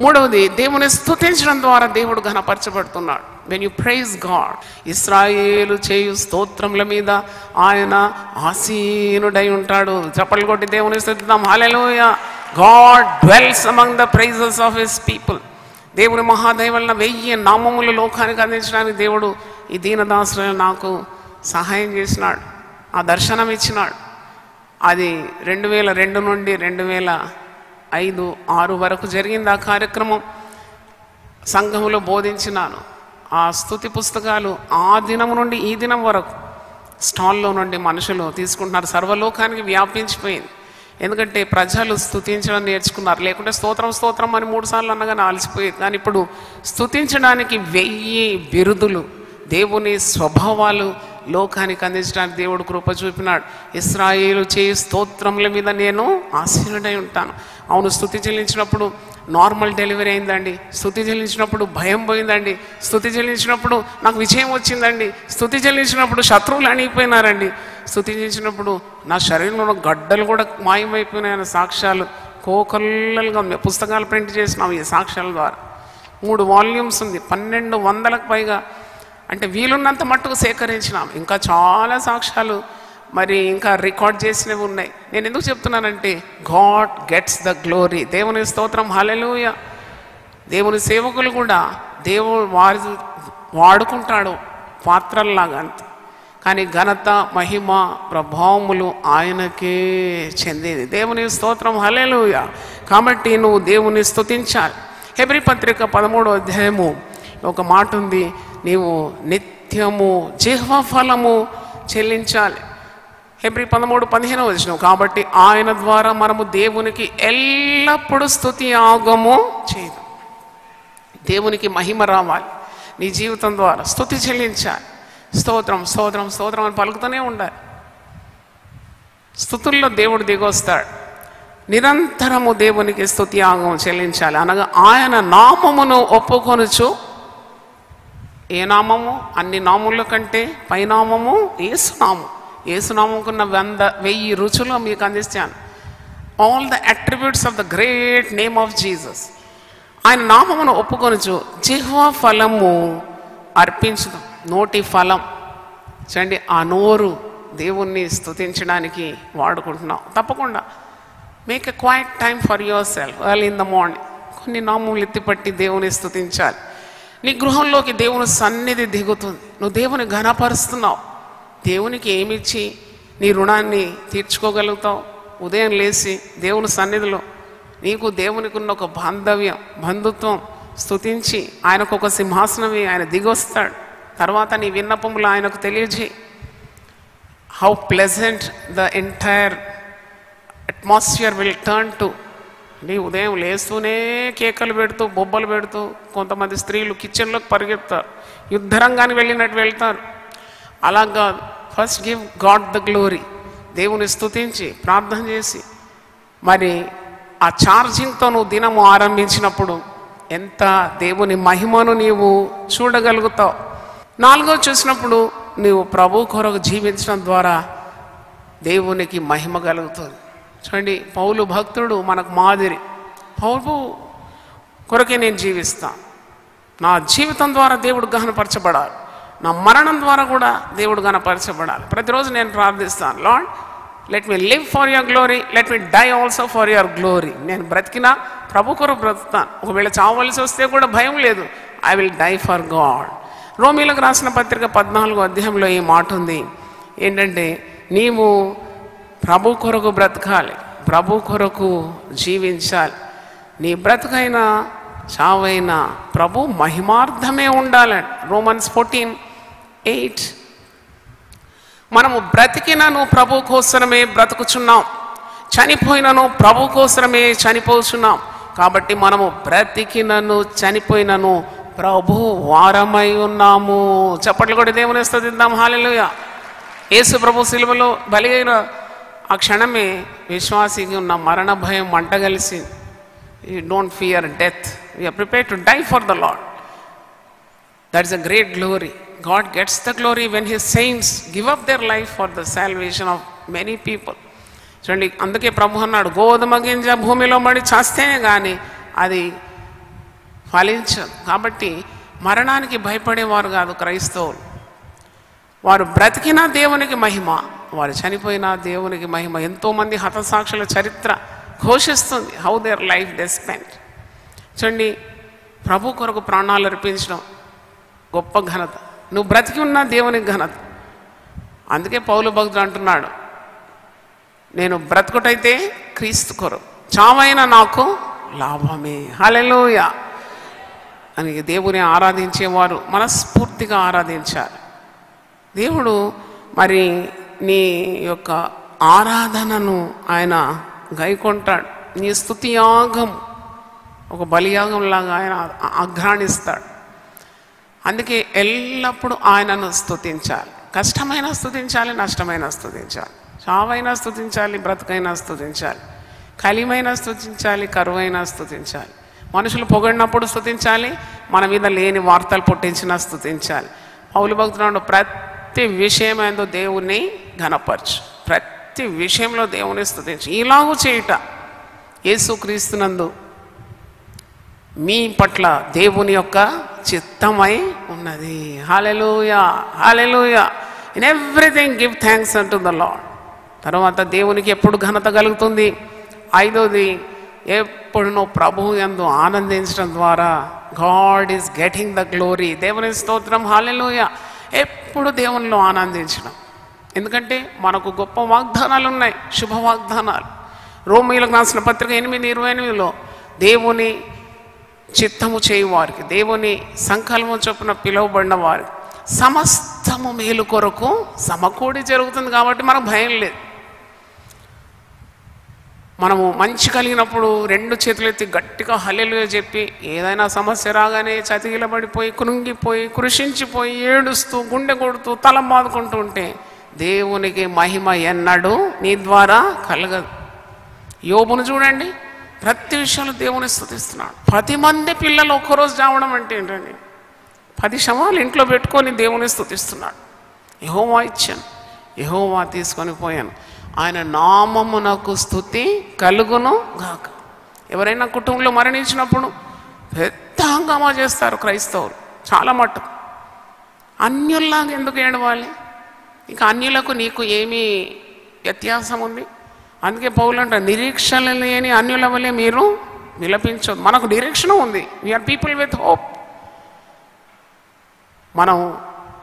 మూడవది, దేవుని స్తుతించడం ద్వారా దేవుడు ఘనపరచబడుతున్నాడు. వెన్ యూ ప్రైజ్ గాడ్, ఇశ్రాయేలు చేయు స్తోత్రముల మీద ఆయన ఆసీనుడై ఉంటాడు. చప్పట్లు కొట్టి దేవుని స్తుతిద్దాం. హల్లెలూయా. God dwells among the praises of his people. దేవుని మహాదైవలన 1000 నామములు లోకానికి అందించడానికి దేవుడు ఈ దీనదాసులను నాకు సహాయం చేసినాడు. ఆ దర్శనం ఇచ్చినాడు. అది 2002 నుండి 2005-6 వరకు జరిగింది. ఆ కార్యక్రమం సంఘములో బోధించినాను. ఆ స్తుతి పుస్తకాలు ఆ దినం నుండి ఈ దినం వరకు స్టాల్లో నుండి మనుషులు తీసుకుంటున్నారు. సర్వలోకానికి వ్యాపించిపోయింది. ఎందుకంటే ప్రజలు స్తుతించడం నేర్చుకున్నారు. లేకుంటే స్తోత్రం అని 3 సార్లు అన్నగానే ఆలసిపోయేది. కానీ ఇప్పుడు స్తుతించడానికి 1000 బిరుదులు, దేవుని స్వభావాలు లోకానికి అందించడానికి దేవుడు కృప చూపినాడు. ఇశ్రాయేలు చేయి స్తోత్రముల మీద నేను ఆశీనుడై ఉంటాను. అవును, స్తుతి చెల్లించినప్పుడు నార్మల్ డెలివరీ అయిందండి. స్తుతి చెల్లించినప్పుడు భయం పోయిందండి. స్తుతి చెల్లించినప్పుడు నాకు విజయం వచ్చిందండి. స్తుతి చెల్లించినప్పుడు శత్రువులు అణిగిపోయినారండి. స్తుతించినప్పుడు నా శరీరంలో గడ్డలు కూడా మాయమైపోయినాయన్న సాక్ష్యాలు కోకొల్లలుగా ఉన్నాయి. పుస్తకాలు ప్రింట్ చేసినాం ఈ సాక్ష్యాల ద్వారా. 3 వాల్యూమ్స్ ఉంది, 1200లకు పైగా. అంటే వీలున్నంత మట్టుకు సేకరించినాం. ఇంకా చాలా సాక్ష్యాలు మరి ఇంకా రికార్డ్ చేసినవి ఉన్నాయి. నేను ఎందుకు చెప్తున్నానంటే గాడ్ గెట్స్ ద గ్లోరీ. దేవుని స్తోత్రం, హల్లెలూయా. దేవుని సేవకులు కూడా దేవుడు వాడుకుంటాడు పాత్రల్లాగా అంతే. కానీ ఘనత, మహిమ, ప్రభావములు ఆయనకే చెందేది. దేవుని స్తోత్రం, హల్లెలూయా. కాబట్టి నువ్వు దేవుని స్తుతించాలి. హెబ్రీ పత్రిక 13వ అధ్యాయము ఒక మాట ఉంది, నీవు నిత్యము జిహ్వ ఫలము చెల్లించాలి. హెబ్రీ 13:15 వచనం, కాబట్టి ఆయన ద్వారా మనము దేవునికి ఎల్లప్పుడూ స్తుతి యాగము చేయదు. దేవునికి మహిమ రావాలి. నీ జీవితం ద్వారా స్తుతి చెల్లించాలి. స్తోత్రం స్తోత్రం స్తోత్రం అని పలుకుతూనే ఉండాలి. స్తుతుల్లో దేవుడు దిగొస్తాడు. నిరంతరము దేవునికి స్తుతి యాగం చెల్లించాలి. అనగా ఆయన నామమును ఒప్పుకొనుచు. ఏ నామము? అన్ని నామముల కంటే పైనామము యేసునామం. యేసునామంకున్న 1000 రుచులు మీకు అందిస్తాను. All the attributes of the great name of Jesus. ఆయన నామమును ఒప్పుకొనుచు జిహ్వ ఫలము అర్పించుదాం. నోటి ఫలం చూడండి, ఆ నోరు దేవుణ్ణి స్తుతించడానికి వాడుకుంటున్నాం. తప్పకుండా make a quiet time for yourself early in the morning. కొన్ని నామములు ఎత్తిపట్టి దేవుని స్తుతించాలి. నీ గృహంలోకి దేవుని సన్నిధి దిగుతుంది. నువ్వు దేవుని ఘనపరుస్తున్నావు. దేవునికి ఏమిచ్చి నీ రుణాన్ని తీర్చుకోగలుగుతావు? ఉదయం లేచి దేవుని సన్నిధిలో నీకు దేవునికి ఉన్న ఒక బాంధవ్యం, బంధుత్వం స్తుతించి ఆయనకు ఒక సింహాసనమే, ఆయన దిగొస్తాడు. తర్వాత నీ విన్నపములు ఆయనకు తెలియజేయి. How pleasant the entire atmosphere will turn to. నీ ఉదయం లేస్తూనే కేకలు పెడుతూ, బొబ్బలు పెడుతూ, కొంతమంది స్త్రీలు కిచెన్లోకి పరిగెత్తారు, యుద్ధరంగానికి వెళ్ళినట్టు వెళ్తారు. అలాగా first give God the glory. దేవుని స్తుతించి ప్రార్థన చేసి మరి ఆ ఛార్జింగ్తో నువ్వు దినము ఆరంభించినప్పుడు ఎంత దేవుని మహిమను నీవు చూడగలుగుతావు. 4వ చూసినప్పుడు నీవు ప్రభు కొరకు జీవించడం ద్వారా దేవునికి మహిమ కలుగుతుంది. చూడండి, పౌలు భక్తుడు మనకు మాదిరి. పౌలు కొరకే నేను జీవిస్తాను, నా జీవితం ద్వారా దేవుడు గహనపరచబడాలి, నా మరణం ద్వారా కూడా దేవుడు గహనపరచబడాలి. ప్రతిరోజు నేను ప్రార్థిస్తాను, Lord let me live for your glory, let me die also for your glory. నేను బ్రతికినా ప్రభు కొరకు బ్రతుకుతాను. ఒకవేళ చావవలసి వస్తే కూడా భయం లేదు. I will die for God. రోమీలకు రాసిన పత్రిక 14వ అధ్యాయంలో ఈ మాట ఉంది. ఏంటంటే నీవు ప్రభు కొరకు బ్రతకాలి, ప్రభు కొరకు జీవించాలి. నీ బ్రతుకైనా చావైనా ప్రభు మహిమార్థమే ఉండాలని. రోమన్స్ 14:8. మనము బ్రతికినను ప్రభు కోసమే బ్రతుకుచున్నాం, చనిపోయినను ప్రభు కోసమే చనిపోతున్నాం. కాబట్టి మనము బ్రతికినను చనిపోయినను ప్రభు వారమై ఉన్నాము. చప్పట్లు కూడా దేవుని స్తుతిద్దాం, హల్లెలూయా. యేసు ప్రభు సిలువలో బలిగైన ఆ క్షణమే విశ్వాసికి ఉన్న మరణ భయం మంటగలిసి. You don't fear death, we are prepared to die for the Lord. That is a great glory. God gets the glory when his saints give up their life for the salvation of many people. చూడండి, అందుకే ప్రభు అన్నాడు, గోధుమ గింజ భూమిలో పడి చేస్తేనే కానీ అది ఫలించదు. కాబట్టి మరణానికి భయపడేవారు కాదు క్రైస్తవులు. వారు బ్రతికినా దేవునికి మహిమ, వారు చనిపోయినా దేవునికి మహిమ. ఎంతోమంది హతసాక్షుల చరిత్ర ఘోషిస్తుంది how their life they spend. చూడండి, ప్రభు కొరకు ప్రాణాలు అర్పించడం గొప్ప ఘనత. నువ్వు బ్రతికి ఉన్నా దేవునికి ఘనత. అందుకే పౌలు భక్తుడు అంటున్నాడు, నేను బ్రతుకుటైతే క్రీస్తు కొరకు, చావైనా నాకు లాభమే. హల్లెలూయా అని దేవుని ఆరాధించేవారు మనస్ఫూర్తిగా ఆరాధించాలి. దేవుడు మరి నీ యొక్క ఆరాధనను ఆయన గైకొంటాడు. నీ స్తుతి యాగం ఒక బలియాగంలాగా ఆయన ఆఘ్రాణిస్తాడు. అందుకే ఎల్లప్పుడూ ఆయనను స్తుతించాలి. కష్టమైన స్తుతించాలి, నష్టమైన స్తుతించాలి, చావైనా స్తుతించాలి, బ్రతుకైనా స్తుతించాలి, కలిమైనా స్తుతించాలి, కరువైనా స్తుతించాలి. మనుషులు పొగడినప్పుడు స్తుతించాలి, మన మీద లేని వార్తలు పుట్టించినా స్తుతించాలి. పౌలు భక్తుడు ప్రతి విషయమైందో దేవుణ్ణి ఘనపరచు, ప్రతి విషయంలో దేవుని స్తుతించు. ఇలాగూ చేయుట యేసుక్రీస్తునందు మీ పట్ల దేవుని యొక్క చిత్తమై ఉన్నది. హల్లెలూయా, హల్లెలూయా. In everything give thanks unto the lord. తర్వాత దేవునికి ఎప్పుడు ఘనత కలుగుతుంది? ఐదోది, ఎప్పుడు నువ్వు ప్రభువు యందు ఆనందించడం ద్వారా God is getting the glory. దేవుని స్తోత్రం, హల్లెలూయా. ఎప్పుడు దేవునిలో ఆనందించడం. ఎందుకంటే మనకు గొప్ప వాగ్దానాలు ఉన్నాయి, శుభ వాగ్దానాలు. రోమీయులకు రాసిన పత్రిక 8:28లో దేవుని చిత్తము చేయువారికి, దేవుని సంకల్పం చొప్పున పిలువబడిన వారికి సమస్తము మేలు కొరకు సమకూడి జరుగుతుంది. కాబట్టి మనకు భయం లేదు. మనము మంచి కలిగినప్పుడు రెండు చేతులు ఎత్తి గట్టిగా హల్లెలూయా చెప్పి, ఏదైనా సమస్య రాగానే చతికిలబడిపోయి, కృంగిపోయి, కృషించిపోయి, ఏడుస్తూ, గుండె కొడుతూ, తల బాదుకుంటూ ఉంటే దేవునికి మహిమ ఎన్నడూ నీ ద్వారా కలగదు. యోబును చూడండి, ప్రతి విషయంలో దేవుని స్తుతిస్తున్నాడు. 10 మంది పిల్లలు ఒక్కరోజు చావడం అంటే ఏంటండి? 10 శవాలు ఇంట్లో పెట్టుకొని దేవుని స్తుతిస్తున్నాడు. యెహోవా ఇచ్చాను, యెహోవా తీసుకొని పోయాను, ఆయన నామమునకు స్తుతి కలుగును గాక. ఎవరైనా కుటుంబంలో మరణించినప్పుడు పెద్ద హంగామా చేస్తారు క్రైస్తవులు, చాలా మట్టుకు. అన్యుల్లాగా ఎందుకు ఏడవాలి? ఇక అన్యులకు నీకు ఏమీ వ్యత్యాసం ఉంది? అందుకే పౌలు అంటారు, నిరీక్షణ లేని అన్యుల వల్లే మీరు విలపించదు. మనకు నిరీక్షణ ఉంది. We are people with hope. మనం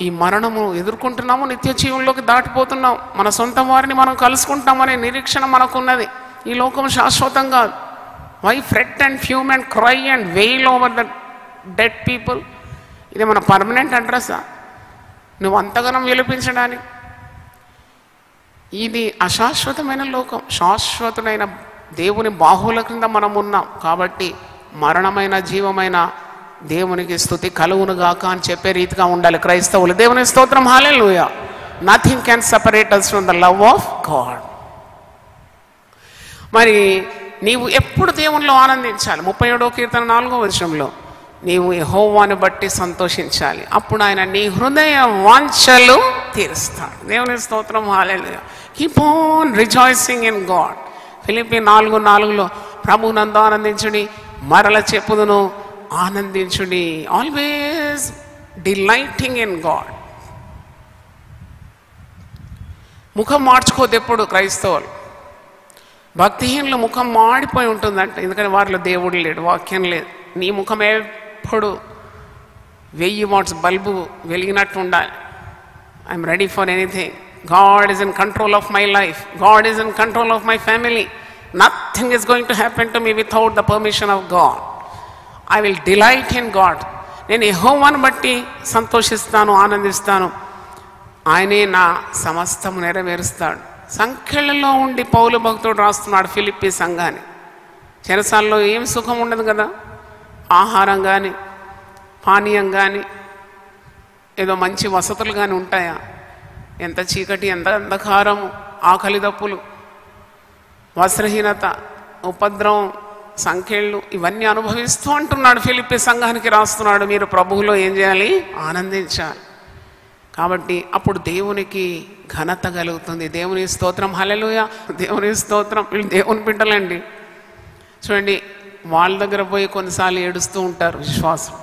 ఈ మరణము ఎదుర్కొంటున్నాము, నిత్య జీవంలోకి దాటిపోతున్నాం, మన సొంత వారిని మనం కలుసుకుంటామనే నిరీక్షణ మనకున్నది. ఈ లోకం శాశ్వతం కాదు. Why fret and fume and cry and wail over the dead people? ఇది మన పర్మనెంట్ అడ్రస్సా నువ్వు అంతగానం విలపించడానికి? ఇది అశాశ్వతమైన లోకం. శాశ్వతుడైన దేవుని బాహువుల క్రింద మనం ఉన్నాం. కాబట్టి మరణమైన జీవమైన దేవునికి స్తుతి కలుగునుగాక అని చెప్పే రీతిగా ఉండాలి క్రైస్తవులు. దేవుని స్తోత్రం, hallelujah. Nothing can separate us from the love of God. మరి నీవు ఎప్పుడు దేవునిలో ఆనందించాలి? 37వ కీర్తన 4వ వచనంలో నీవు యెహోవాను బట్టి సంతోషించాలి, అప్పుడు ఆయన నీ హృదయ వాంఛలు తీరుస్తాడు. దేవుని స్తోత్రం, hallelujah. Keep on rejoicing in God. ఫిలిప్పీ 4:4లో ప్రభువునందు ఆనందించుడి, మరల చెప్పుదును ఆనందించుడి. Always delighting in God. ముఖం మార్చుకోదు ఎప్పుడు క్రైస్తవులు. భక్తిహీనులు ముఖం మాడిపోయి ఉంటుందంట, ఎందుకంటే వారిలో దేవుడు లేడు, వాక్యం లేదు. నీ ముఖం ఎప్పుడు 1000 వాట్స్ బల్బు వెలిగినట్టు ఉండాలి. I'm ready for anything. God is in control of my life. God is in control of my family. Nothing is going to happen to me without the permission of God. I will delight in God. నేను యెహోవాను బట్టి సంతోషిస్తాను, ఆనందిస్తాను. ఆయనే నా సమస్తము నెరవేరుస్తాడు. సంఖ్యలలో ఉండి పౌలు భక్తుడు రాస్తున్నాడు ఫిలిప్పీ సంఘాన్ని. చెరసాల్లో ఏం సుఖం ఉండదు కదా, ఆహారం కానీ పానీయం కానీ ఏదో మంచి వసతులు కానీ ఉంటాయా? ఎంత చీకటి, ఎంత అంధకారము, ఆకలి దప్పులు, వస్త్రహీనత, ఉపద్రవం, సంఖ్యలు, ఇవన్నీ అనుభవిస్తూ అంటున్నాడు ఫిలిప్పీ సంఘానికి రాస్తున్నాడు. మీరు ప్రభువులో ఏం చేయాలి? ఆనందించాలి. కాబట్టి అప్పుడు దేవునికి ఘనత కలుగుతుంది. దేవుని స్తోత్రం, హల్లెలూయా. దేవుని స్తోత్రం. వీళ్ళు దేవుని బిడ్డలండి. చూడండి, వాళ్ళ దగ్గర పోయి కొన్నిసార్లు ఏడుస్తూ ఉంటారు విశ్వాసం.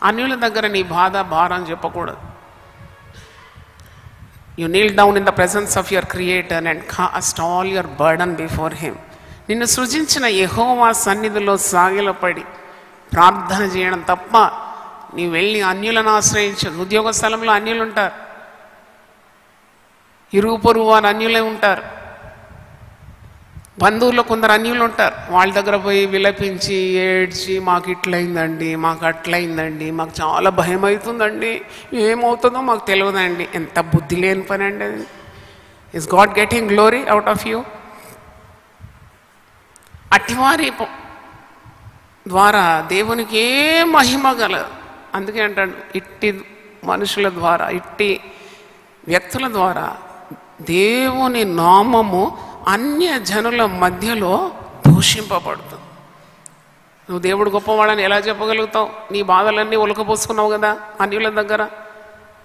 అన్యుల దగ్గర నీ బాధ భారం చెప్పకూడదు. You Neel down in the presence of your creator and cost all your burden before him. నిన్ను సృజించిన యెహోవా సన్నిధిలో సాగిలపడి ప్రార్థన చేయడం తప్ప నీ వెళ్ళి అన్యులను ఆశ్రయించదు. ఉద్యోగ స్థలంలో అన్యులు ఉంటారు, ఇరుగు పొరుగు వారు అన్యులే ఉంటారు, బంధువుల్లో కొందరు అన్యులు ఉంటారు. వాళ్ళ దగ్గర పోయి విలపించి ఏడ్చి, మాకు ఇట్లయిందండి, మాకు అట్లయిందండి, మాకు చాలా భయం అవుతుందండి, ఏమవుతుందో మాకు తెలియదండి. ఎంత బుద్ధి లేని పని అండి అది. Is God getting glory out of you? అటివారి ద్వారా దేవునికి ఏ మహిమ కలదు. అందుకే అంటాడు, ఇట్టి మనుషుల ద్వారా, ఇట్టి వ్యక్తుల ద్వారా దేవుని నామము అన్య జనుల మధ్యలో దూషింపబడుతుంది. నువ్వు దేవుడు గొప్పవాడని ఎలా చెప్పగలుగుతావు? నీ బాధలన్నీ ఉలకపోసుకున్నావు కదా అన్యుల దగ్గర.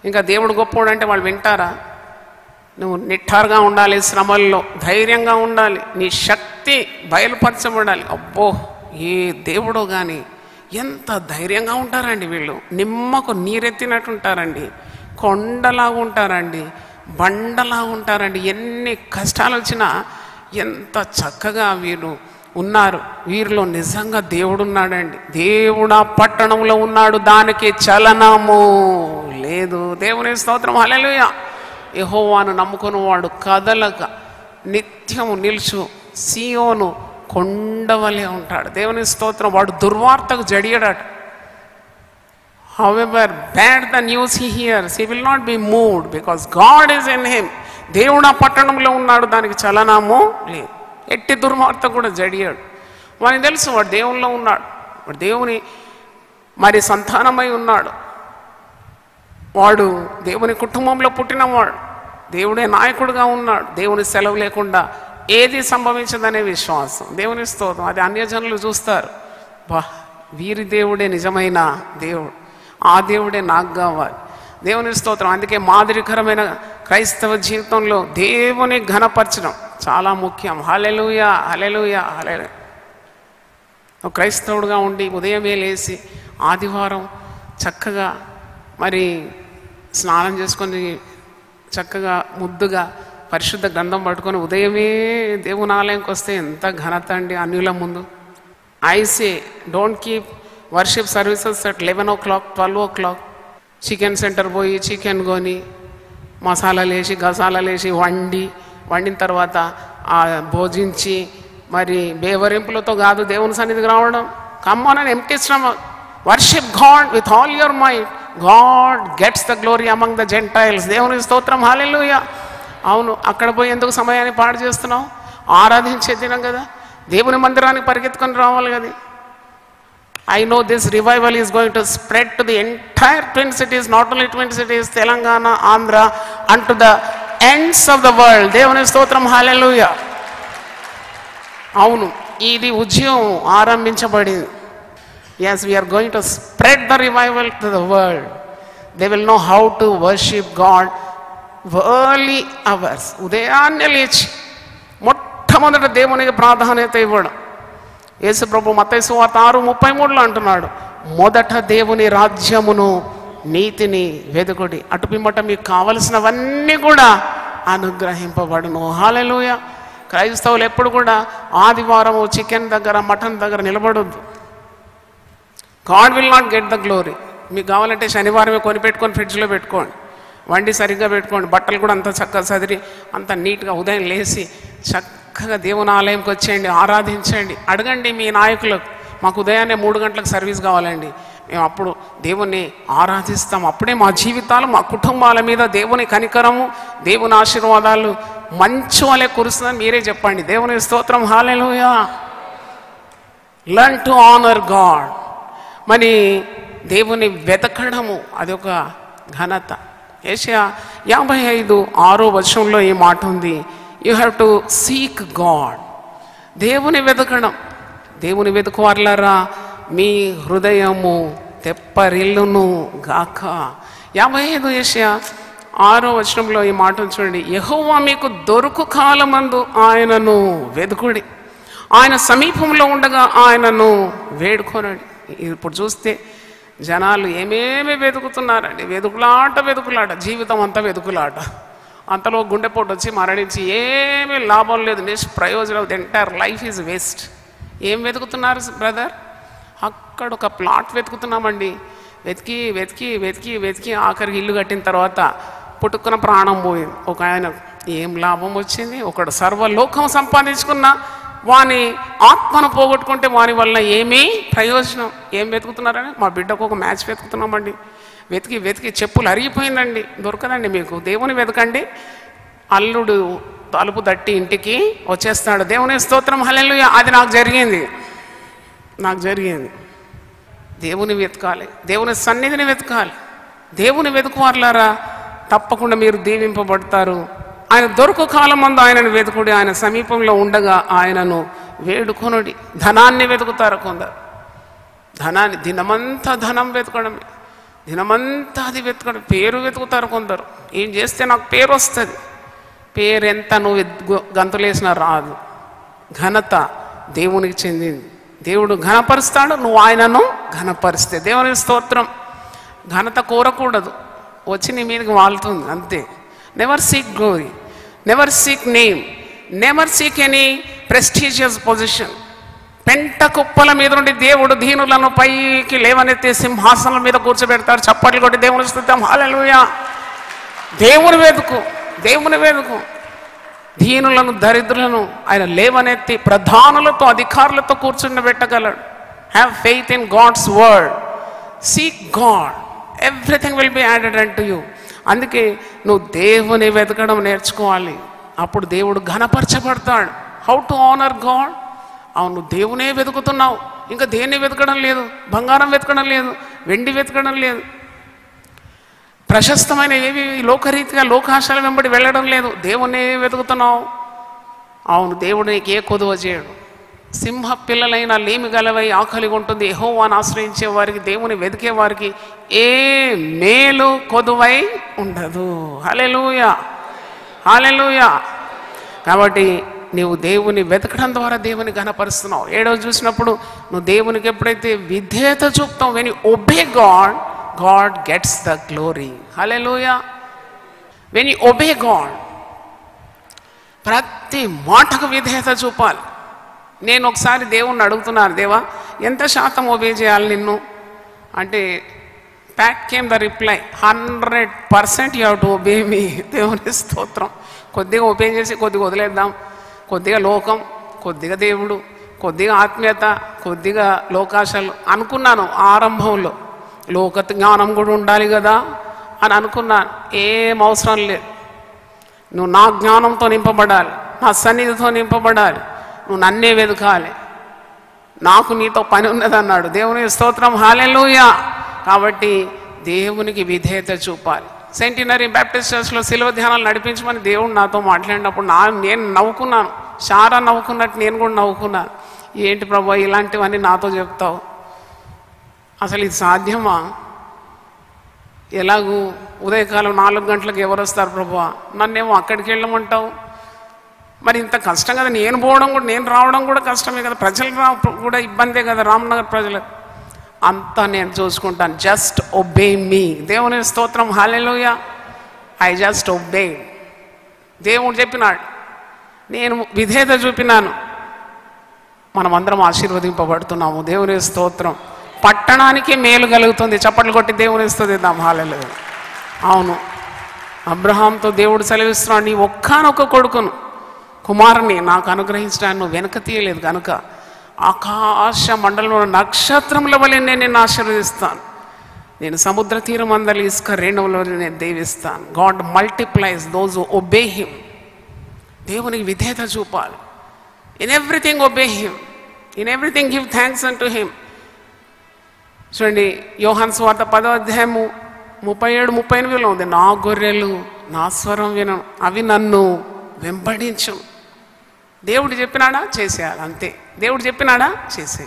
ఇంకా దేవుడు గొప్పవాడు అంటే వాళ్ళు వింటారా? నువ్వు నిఠారుగా ఉండాలి, శ్రమల్లో ధైర్యంగా ఉండాలి, నీ శక్తి బయలుపరచబడాలి. అబ్బో, ఏ దేవుడో కానీ ఎంత ధైర్యంగా ఉంటారండి వీళ్ళు. నిమ్మకు నీరెత్తినట్టు ఉంటారండి, కొండలాగా ఉంటారండి, బండలాగా ఉంటారండి. ఎన్ని కష్టాలు వచ్చినా ఎంత చక్కగా వీరు ఉన్నారు. వీరిలో నిజంగా దేవుడు ఉన్నాడండి. దేవుడు ఆ పట్టణంలో ఉన్నాడు, దానికి చలనము లేదు. దేవుని స్తోత్రం, హల్లెలూయా. యెహోవాను నమ్ముకుని వాడు కదలక నిత్యము నిలుచు సీయోను కొండవలే ఉంటాడు. దేవుని స్తోత్రం. వాడు దుర్వార్తకు జడియడట. However bad the news he hears, he will not be moved because God is in him. దేవుడు ఆ పట్టణంలో ఉన్నాడు, దానికి చలనము లేదు. ఎట్టి దుర్వార్త కూడా జడియాడు. వానికి తెలుసు వాడు దేవునిలో ఉన్నాడు, వాడు దేవుని మరి సంతానమై ఉన్నాడు, వాడు దేవుని కుటుంబంలో పుట్టినవాడు, దేవుడే నాయకుడుగా ఉన్నాడు. దేవుని సెలవు లేకుండా ఏది సంభవించదనే విశ్వాసం. దేవుని స్తోత్రం. అది అన్యజనులు చూస్తారు, బా వీరి దేవుడే నిజమైన దేవుడు, ఆ దేవుడే నాకు కావాలి. దేవుని స్తోత్రం. అందుకే మాదిరికరమైన క్రైస్తవ జీవితంలో దేవుని ఘనపరచడం చాలా ముఖ్యం. హల్లెలూయా, హల్లెలూయా, హల్లెలూయా. ఒక క్రైస్తవుడుగా ఉండి ఉదయమే లేచి ఆదివారం చక్కగా మరి స్నానం చేసుకొని చక్కగా ముద్దుగా పరిశుద్ధ గ్రంథం పట్టుకొని ఉదయమే దేవుని ఆలయంకి వస్తే ఎంత ఘనత అండి అన్యుల ముందు. I say don't keep worship services at 11 o'clock 12 o'clock. Chicken centre పోయి చికెన్ కొని మసాలాలు వేసి గసాలాలు వేసి వండిన తర్వాత భోజించి మరి బేవరింపులతో కాదు దేవుని సన్నిధికి రావడం. Come on and empty stomach, worship God with all your mind. God gets the glory among the Gentiles. దేవుని స్తోత్రం, హల్లెలూయా. అవును, అక్కడ పోయి ఎందుకు సమయాన్ని పాడు చేస్తున్నావు? ఆరాధించే దినం కదా, దేవుని మందిరానికి పరిగెత్తుకొని రావాలి కదా. I know this revival is going to spread to the entire Twin Cities, not only Twin Cities, Telangana, Andhra, and to the ends of the world. దేవుని స్తోత్రం, హల్లెలూయా. అవును, ఇది ఉద్యమం ఆరంభించబడింది. Yes, we are going to spread the revival to the world. They will know how to worship God early hours. ఉదయాన్నే లేచి మొట్టమొదట దేవునికి ప్రాధాన్యత ఇవ్వడం. యేసు ప్రభు మత్తయి సువార్త 6:33 అంటున్నాడు, మొదట దేవుని రాజ్యమును నీతిని వెదుకుడి, అటు పిమ్మట మీకు కావలసినవన్నీ కూడా అనుగ్రహింపబడును. హల్లెలూయా. క్రైస్తవులు ఎప్పుడు కూడా ఆదివారము చికెన్ దగ్గర మటన్ దగ్గర నిలబడొద్దు. God will not get the glory. మీకు కావాలంటే శనివారమే కొనిపెట్టుకొని ఫ్రిడ్జ్లో పెట్టుకోండి, వండి సరిగ్గా పెట్టుకోండి, బట్టలు కూడా అంత చక్కగా సదిరి అంత నీట్గా ఉదయం లేచి చక్కగా దేవుని ఆలయంకి వచ్చేయండి, ఆరాధించండి. అడగండి మీ నాయకులకు, మాకు ఉదయాన్నే 3 గంటలకు సర్వీస్ కావాలండి, మేము అప్పుడు దేవుణ్ణి ఆరాధిస్తాం. అప్పుడే మా జీవితాలు మా కుటుంబాల మీద దేవుని కనికరము దేవుని ఆశీర్వాదాలు మంచు వలె కురుస్తుందని మీరే చెప్పండి. దేవుని స్తోత్రం, hallelujah. Learn to honour God. మరి దేవుని వెతకడము అదొక ఘనత. యెషయా 55:6 ఈ మాట ఉంది, you have to seek God. దేవుని వెతకడం. దేవుని వెతుకువారులారా మీ హృదయము తెప్పరిల్లును గాక. 55 యెషయా 6 ఈ మాట చూడండి, యెహోవా మీకు దొరుకు కాలమందు ఆయనను వెతుకుడి, ఆయన సమీపంలో ఉండగా ఆయనను వేడుకొనండి. ఇప్పుడు చూస్తే జనాలు ఏమేమి వెతుకుతున్నారండి, వెతుకులాట, జీవితం అంతా వెతుకులాట. అంతలో గుండెపోటు వచ్చి మరణించి ఏమీ లాభం లేదు, నిష్ప్రయోజనం. The entire life is waste. ఏం వెతుకుతున్నారు బ్రదర్? అక్కడ ఒక ప్లాట్ వెతుకుతున్నామండి. వెతికి వెతికి వెతికి వెతికి ఆఖరికి ఇల్లు కట్టిన తర్వాత పుట్టుకున్న ప్రాణం పోయింది. ఒక ఆయన ఏం లాభం వచ్చింది? ఒకడు సర్వలోకం సంపాదించుకున్న వాని ఆత్మను పోగొట్టుకుంటే వాని వల్ల ఏమీ ప్రయోజనం? ఏం వెతుకుతున్నారని మా బిడ్డకు ఒక మ్యాచ్ వెతుకుతున్నామండి. వెతికి వెతికి చెప్పులు అరిగిపోయిందండి, దొరకదండి మీకు. దేవుని వెతకండి, అల్లుడు తలుపు తట్టి ఇంటికి వచ్చేస్తాడు. దేవుని స్తోత్రం, హల్లెలూయా. అది నాకు జరిగింది. దేవుని వెతకాలి, దేవుని సన్నిధిని వెతకాలి. దేవుని వెతుకువారులారా తప్పకుండా మీరు దీవింపబడతారు. ఆయన దొరకు కాలం ముందు ఆయనను వెతుకుడి, ఆయన సమీపంలో ఉండగా ఆయనను వేడుకొనుడి. ధనాన్ని వెతుకుతారు కొందరు, ధనాన్ని దినమంతా ధనం వెతకడమే, దినమంతా అది వెతకడం. పేరు వెతుకుతారు కొందరు, ఏం చేస్తే నాకు పేరు వస్తుంది, పేరెంత నువ్వు గంతులేసినా రాదు. ఘనత దేవునికి చెందింది. దేవుడు ఘనపరుస్తాడు, నువ్వు ఆయనను ఘనపరిస్తే. దేవునికి స్తోత్రం. ఘనత కోరకూడదు, వచ్చి నీ మీదకి వాళ్తుంది అంతే. Never seek glory, never seek name, never seek any prestigious position. పెంట కుప్పల మీద నుండి దేవుడు దీనులను పైకి లేవనెత్తి సింహాసనం మీద కూర్చోబెడతాడు. చప్పట్లు కొట్టి దేవుని స్తుతిద్దాం. హల్లెలూయా. దేవుని వెతుకు, దేవుని వెతుకు. దీనులను దరిద్రులను ఆయన లేవనెత్తి ప్రధానులతో అధికారులతో కూర్చుండబెట్టగలడు. Have faith in God's word, seek God, everything will be added unto you. అందుకే నువ్వు దేవుని వెతకడం నేర్చుకోవాలి. అప్పుడు దేవుడు ఘనపరచబడతాడు. How to honour God. అవును, దేవునే వెతుకుతున్నావు, ఇంకా దేన్ని వెతకడం లేదు. బంగారం వెతకడం లేదు, వెండి వెతకడం లేదు, ప్రశస్తమైన ఏవి లోకరీతిగా లోకాశాల వెంబడి వెళ్ళడం లేదు. దేవునే వెతుకుతున్నావు. అవును, దేవుడు నీకు ఏ కొదువ చేయడు. సింహ పిల్లలైన లేమి గలవై ఆకలి ఉంటుంది. యెహోవాను ఆశ్రయించే వారికి, దేవుని వెతికే వారికి ఏ మేలు కొదువై ఉండదు. హల్లెలూయా, హల్లెలూయా. కాబట్టి నీవు దేవుని వెతకడం ద్వారా దేవుని ఘనపరుస్తున్నావు. 7వ చూసినప్పుడు నువ్వు దేవునికి ఎప్పుడైతే విధేయత చూపుతావు, when you obey God, God gets the glory. Hallelujah. When you obey God, ప్రతి మాటకు విధేయత చూపాలి. నేను ఒకసారి దేవుణ్ణి అడుగుతున్నాను, దేవా ఎంత శాతం ఒబే చేయాలి నిన్ను అంటే, pack came the reply, 100% you have to obey me. దేవుని స్తోత్రం. కొద్దిగా ఒబే చేసి కొద్దిగా వదిలేద్దాం. కొద్దిగా లోకం, కొద్దిగా దేవుడు, కొద్దిగా ఆత్మీయత, కొద్దిగా లోకాశాలు అనుకున్నాను. ఆరంభంలో లోక జ్ఞానం కూడా ఉండాలి కదా అని అనుకున్నాను. ఏం అవసరం లేదు. నువ్వు నా జ్ఞానంతో నింపబడాలి, నా సన్నిధితో నింపబడాలి, నువ్వు నన్నే వెతకాలి, నాకు నీతో పని ఉన్నదన్నాడు. దేవుని స్తోత్రం. హల్లెలూయా. కాబట్టి దేవునికి విధేయత చూపాలి. సెంటినరీ బ్యాప్టిస్ట్ చర్చ్లో శిలువ ధ్యానాలు నడిపించమని దేవుడు నాతో మాట్లాడినప్పుడు నేను నవ్వుకున్నాను. షారా నవ్వుకున్నట్టు నేను కూడా నవ్వుకున్నాను. ఏంటి ప్రభు ఇలాంటివన్నీ నాతో చెప్తావు, అసలు ఇది సాధ్యమా? ఎలాగూ ఉదయకాలం 4 గంటలకు ఎవరు వస్తారు ప్రభు, నన్నేమో అక్కడికి వెళ్ళమంటావు. మరి ఇంత కష్టం కదా, నేను పోవడం కూడా, నేను రావడం కూడా కష్టమే కదా, ప్రజలు కూడా ఇబ్బందే కదా, రామ్నగర్ ప్రజలకు. అంతా నేను చూసుకుంటాను. Just obey me. దేవుని స్తోత్రం. హల్లెలూయా. I just obey. దేవుడు చెప్పినాడు, నేను విధేయత చూపినాను, మనమందరం ఆశీర్వదింపబడుతున్నాము. దేవుని స్తోత్రం. పట్టణానికి మేలు కలుగుతుంది. చప్పట్లు కొట్టి దేవుని స్తుతిద్దాం. హల్లెలూయా. అవును, అబ్రహాంతో దేవుడు సెలవిస్తున్నాడు, నీ ఒక్కనొక్క కొడుకును, కుమారుని నాకు అనుగ్రహించడాన్ని నువ్వు వెనక తీయలేదు కనుక ఆకాశ మండలంలో నక్షత్రముల వలె నేను నిన్ను ఆశీర్వదిస్తాను. నేను సముద్ర తీరం అందరి ఇసుక రేణువుల నేను దీవిస్తాను. God multiplies those who obey him. దేవునికి విధేయత చూపాలి. In everything obey him, in everything give thanks unto him. చూడండి, యోహాను సువార్త 10వ అధ్యాయము 37-38లో ఉంది, నా గొర్రెలు నా స్వరం వినను, అవి నన్ను వెంబడించు. దేవుడు చెప్పినాడా చేసేయాలి అంతే. దేవుడు చెప్పినాడా చేసే.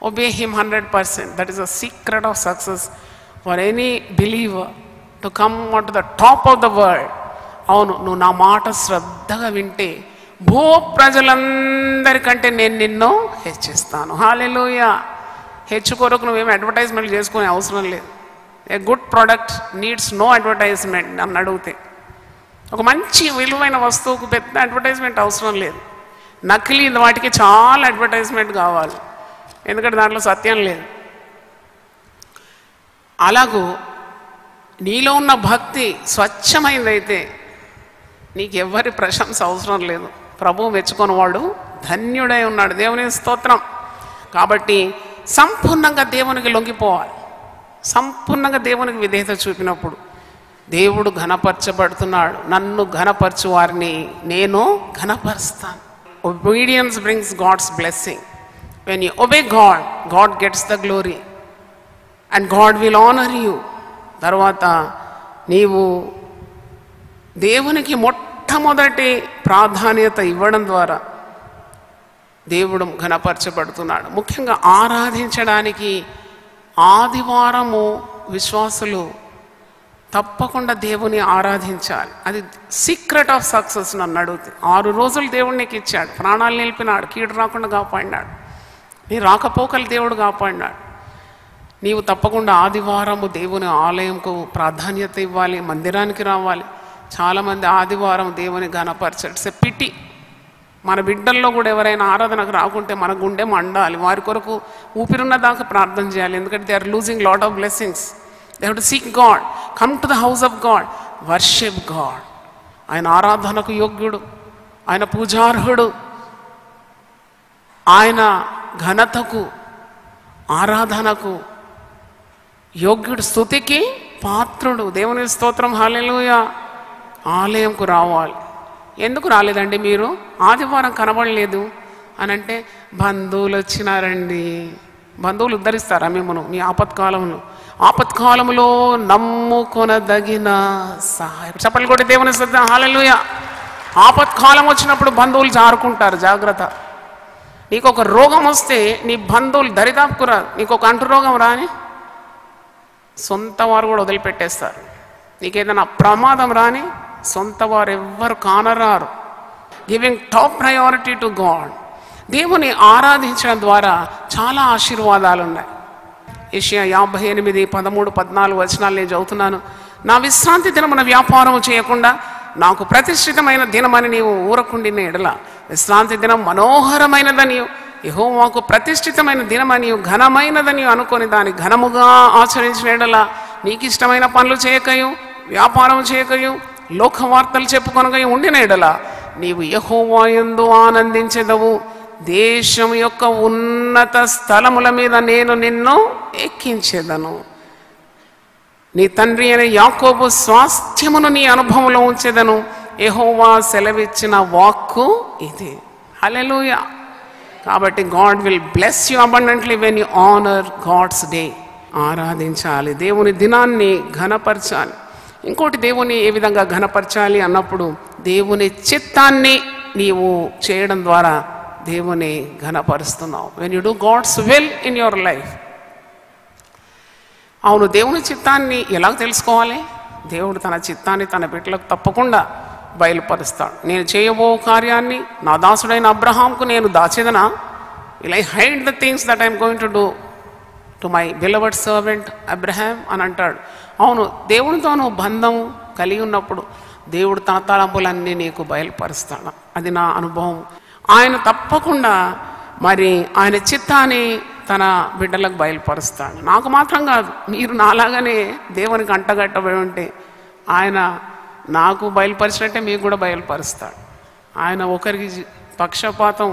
Obey him 100%. That is the secret of success for any believer to come on to the top of the world. అవును, నువ్వు నా మాట శ్రద్ధగా వింటే భూ ప్రజలందరికంటే నేను నిన్ను హెచ్చిస్తాను. హల్లెలూయా. హెచ్చు కొరకు నువ్వేమో అడ్వర్టైజ్మెంట్ చేసుకునే అవసరం లేదు. A good product needs no advertisement. నన్ను అడిగితే ఒక మంచి విలువైన వస్తువుకు పెద్ద అడ్వర్టైజ్మెంట్ అవసరం లేదు. నకిలీ వాటికి చాలా అడ్వర్టైజ్మెంట్ కావాలి, ఎందుకంటే దాంట్లో సత్యం లేదు. అలాగూ నీలో ఉన్న భక్తి స్వచ్ఛమైందైతే నీకు ఎవరి ప్రశంస అవసరం లేదు. ప్రభువు మెచ్చుకొని వాడు ధన్యుడై ఉన్నాడు. దేవుని స్తోత్రం. కాబట్టి సంపూర్ణంగా దేవునికి లొంగిపోవాలి. సంపూర్ణంగా దేవునికి విధేయత చూపినప్పుడు దేవుడు ఘనపరచబడుతున్నాడు. నన్ను ఘనపరచు వారిని నేను ఘనపరుస్తాను. Obedience brings God's blessing. When you obey God, God gets the glory and God will honour you. తర్వాత నీవు దేవునికి మొట్టమొదటి ప్రాధాన్యత ఇవ్వడం ద్వారా దేవుడు ఘనపరచబడుతున్నాడు. ముఖ్యంగా ఆరాధించడానికి ఆదివారము విశ్వాసులు తప్పకుండా దేవుని ఆరాధించాలి. అది సీక్రెట్ ఆఫ్ సక్సెస్. నన్ను అడిగితే 6 రోజులు దేవుడు నీకు ఇచ్చాడు, ప్రాణాలు నిలిపినాడు, కీడు రాకుండా కాపాడినాడు, నీ రాకపోకలు దేవుడు కాపాడినాడు. నీవు తప్పకుండా ఆదివారము దేవుని ఆలయంకు ప్రాధాన్యత ఇవ్వాలి, మందిరానికి రావాలి. చాలామంది ఆదివారం దేవుని ఘనపరచడు. It's a PT. మన బిడ్డల్లో కూడా ఎవరైనా ఆరాధనకు రాకుంటే మన గుండె మండాలి. వారి కొరకు ఊపిరున్న దాకా ప్రార్థన చేయాలి. ఎందుకంటే they are losing lot of blessings. They have to seek God, come to the house of God, worship God. ఆయన ఆరాధనకు యోగ్యుడు, ఆయన పూజార్హుడు, ఆయన ఘనతకు ఆరాధనకు యోగ్యుడు, స్తుతికి పాత్రుడు. దేవుని స్తోత్రం, హల్లెలూయా. ఆలయంకు రావాలి. ఎందుకు రాలేదండి మీరు? ఆదివారం కనబడలేదు అని అంటే, బంధువులు వచ్చినారండి. బంధువులు ఉద్ధరిస్తారా మిమ్మను మీ ఆపత్కాలంలో? ఆపత్కాలంలో నమ్ముకొనదగిన సహాయం. చెప్పలు కూడా దేవుని స్తోత్రం, హల్లెలూయా. ఆపత్కాలం వచ్చినప్పుడు బంధువులు జారుకుంటారు, జాగ్రత్త. నీకు ఒక రోగం వస్తే నీ బంధువులు దరిదాపుకురారు. నీకు ఒక అంటు రోగం రాని సొంత వారు కూడా వదిలిపెట్టేస్తారు. నీకేదైనా ప్రమాదం రాని సొంత వారు ఎవ్వరు కానరారు. Giving top priority to God. దేవుని ఆరాధించడం ద్వారా చాలా ఆశీర్వాదాలు ఉన్నాయి. యెషయా 58, 13, 14 వచనాలు నేను చదువుతున్నాను. నా విశ్రాంతి దినమున వ్యాపారం చేయకుండా నాకు ప్రతిష్ఠితమైన దినమని నీవు ఊరకుండిన ఎడల, విశ్రాంతి దినం మనోహరమైనదని, యెహోవాకు ప్రతిష్ఠితమైన దినమని, ఘనమైనదని అనుకొని దాన్ని ఘనముగా ఆచరించిన ఎడల, నీకు ఇష్టమైన పనులు చేయకయు, వ్యాపారం చేయకయు, లోకవార్తలు చెప్పుకొనకయు ఉండిన ఎడల, నీవు యెహోవా యందు ఆనందించెదవు. దేశం యొక్క ఉన్నత స్థలముల మీద నేను నిన్ను ఎక్కించెదను. నీ తండ్రి అయిన యాకోబు స్వాస్థ్యమును నీ అనుభవంలో ఉంచెదను. యెహోవా సెలవిచ్చిన వాక్కు ఇది. హల్లెలూయా. కాబట్టి God will bless you abundantly when you honour God's day. ఆరాధించాలి, దేవుని దినాన్ని ఘనపరచాలి. ఇంకోటి, దేవుని ఏ విధంగా ఘనపరచాలి అన్నప్పుడు, దేవుని చిత్తాన్ని నీవు చేయడం ద్వారా దేవుని ఘనపరుస్తున్నావు. When you do God's will in your life. అవును, దేవుని చిత్తాన్ని ఎలా తెలుసుకోవాలి? దేవుడు తన చిత్తాన్ని తన బిడ్డలకు తప్పకుండా బయలుపరుస్తాడు. నేను చేయబో కార్యాన్ని నా దాసుడైన అబ్రహాంకు నేను దాచేదనా? Will I hide the things that I am going to do to my beloved servant Abraham అని అంటాడు. అవును, దేవునితో నువ్వు బంధం కలిగి ఉన్నప్పుడు దేవుడు తన తలంపులన్నీ నీకు బయలుపరుస్తాడు. అది నా అనుభవం. ఆయన తప్పకుండా మరి ఆయన చిత్తాన్ని తన బిడ్డలకు బయలుపరుస్తాడు. నాకు మాత్రం కాదు, మీరు నాలాగానే దేవునికి అంటగట్టబడి ఉంటే ఆయన నాకు బయలుపరిచినట్టే మీకు కూడా బయలుపరుస్తాడు. ఆయన ఒకరికి పక్షపాతం